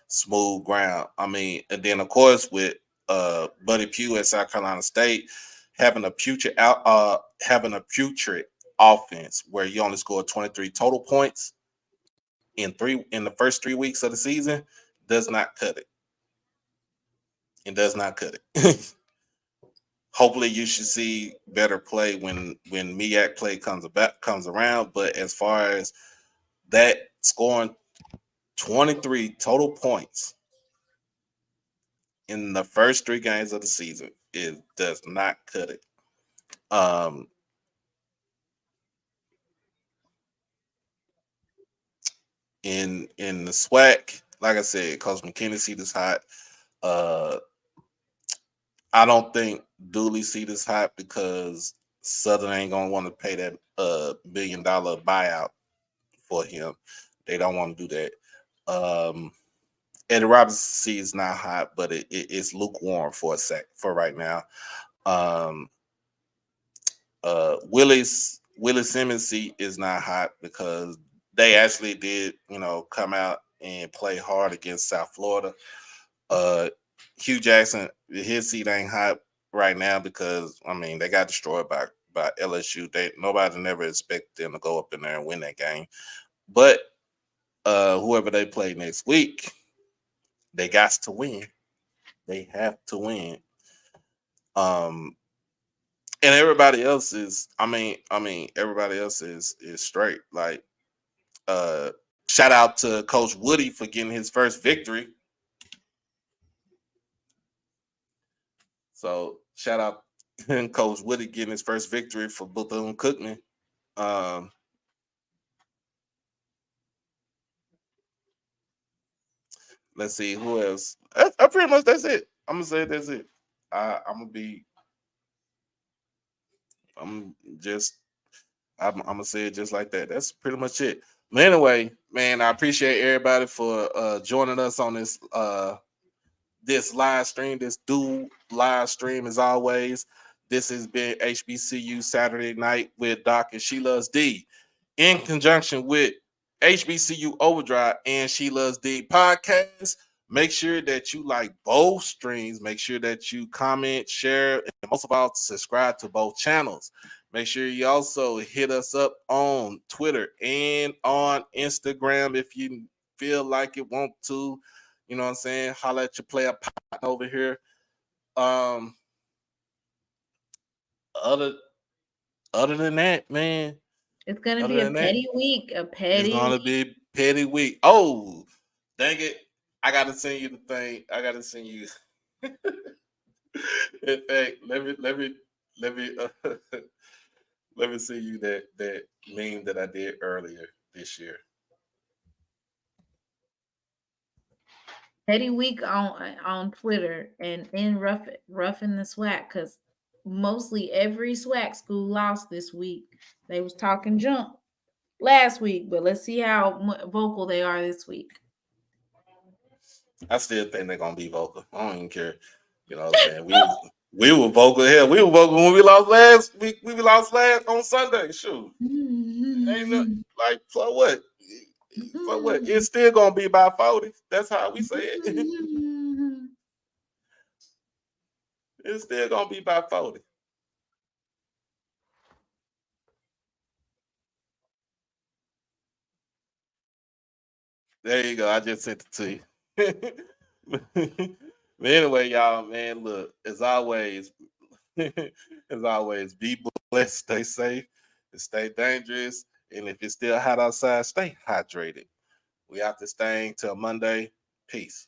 smooth ground. I mean, and then of course with Buddy Pugh at South Carolina State having a putrid offense where you only scored 23 total points in the first 3 weeks of the season does not cut it. It does not cut it. Hopefully you should see better play when MEAC play comes around. But as far as that, scoring 23 total points in the first 3 games of the season, it does not cut it. In the SWAC, like I said, Coach McKinney seat is hot. I don't think Dooley seat is hot because Southern ain't gonna want to pay that $1 billion buyout for him. They don't want to do that. Eddie Robinson's seat is not hot, but it's lukewarm for right now. Willie Simmons' seat is not hot because they actually did, come out and play hard against South Florida. Hugh Jackson, his seat ain't hot right now because they got destroyed by LSU. Nobody never expected them to go up in there and win that game. But whoever they play next week, they got to win. They have to win. And everybody else is, everybody else is straight. Like, shout out to Coach Woody for getting his first victory. So shout out Coach Woody getting his first victory for Bethune-Cookman. Let's see who else. I pretty much that's it. I'm gonna say that's it. I'm gonna say it just like that. That's pretty much it. But anyway, man, I appreciate everybody for joining us on this live stream, this dual live stream. As always, this has been HBCU Saturday Night with Doc and She Loves D, in conjunction with HBCU Overdrive and She Loves D podcast. Make sure that you like both streams. Make sure that you comment, share, and most of all, subscribe to both channels. Make sure you also hit us up on Twitter and on Instagram if you feel like it want to. You know what I'm saying? Holla at your player over here. Other than that, man. It's gonna Other be a than that, petty week. A it's petty gonna week. be petty week. Oh, dang it! I gotta send you the thing. I gotta send you. In fact, let me let me see you that meme that I did earlier this year. Petty week on Twitter and in roughing the SWAC because mostly every SWAC school lost this week. They was talking junk last week, but let's see how vocal they are this week. I still think they're gonna be vocal. I don't even care. You know what I'm saying? We were vocal here. We were vocal when we lost last week. We lost last on Sunday. Shoot. Ain't no, like so what? So what? It's still gonna be by 40. That's how we say it. It's still gonna be by 40. There you go. I just sent it to you. But anyway, y'all, man, look, as always, be blessed, stay safe, and stay dangerous. And if it's still hot outside, stay hydrated. We out this thing till Monday. Peace.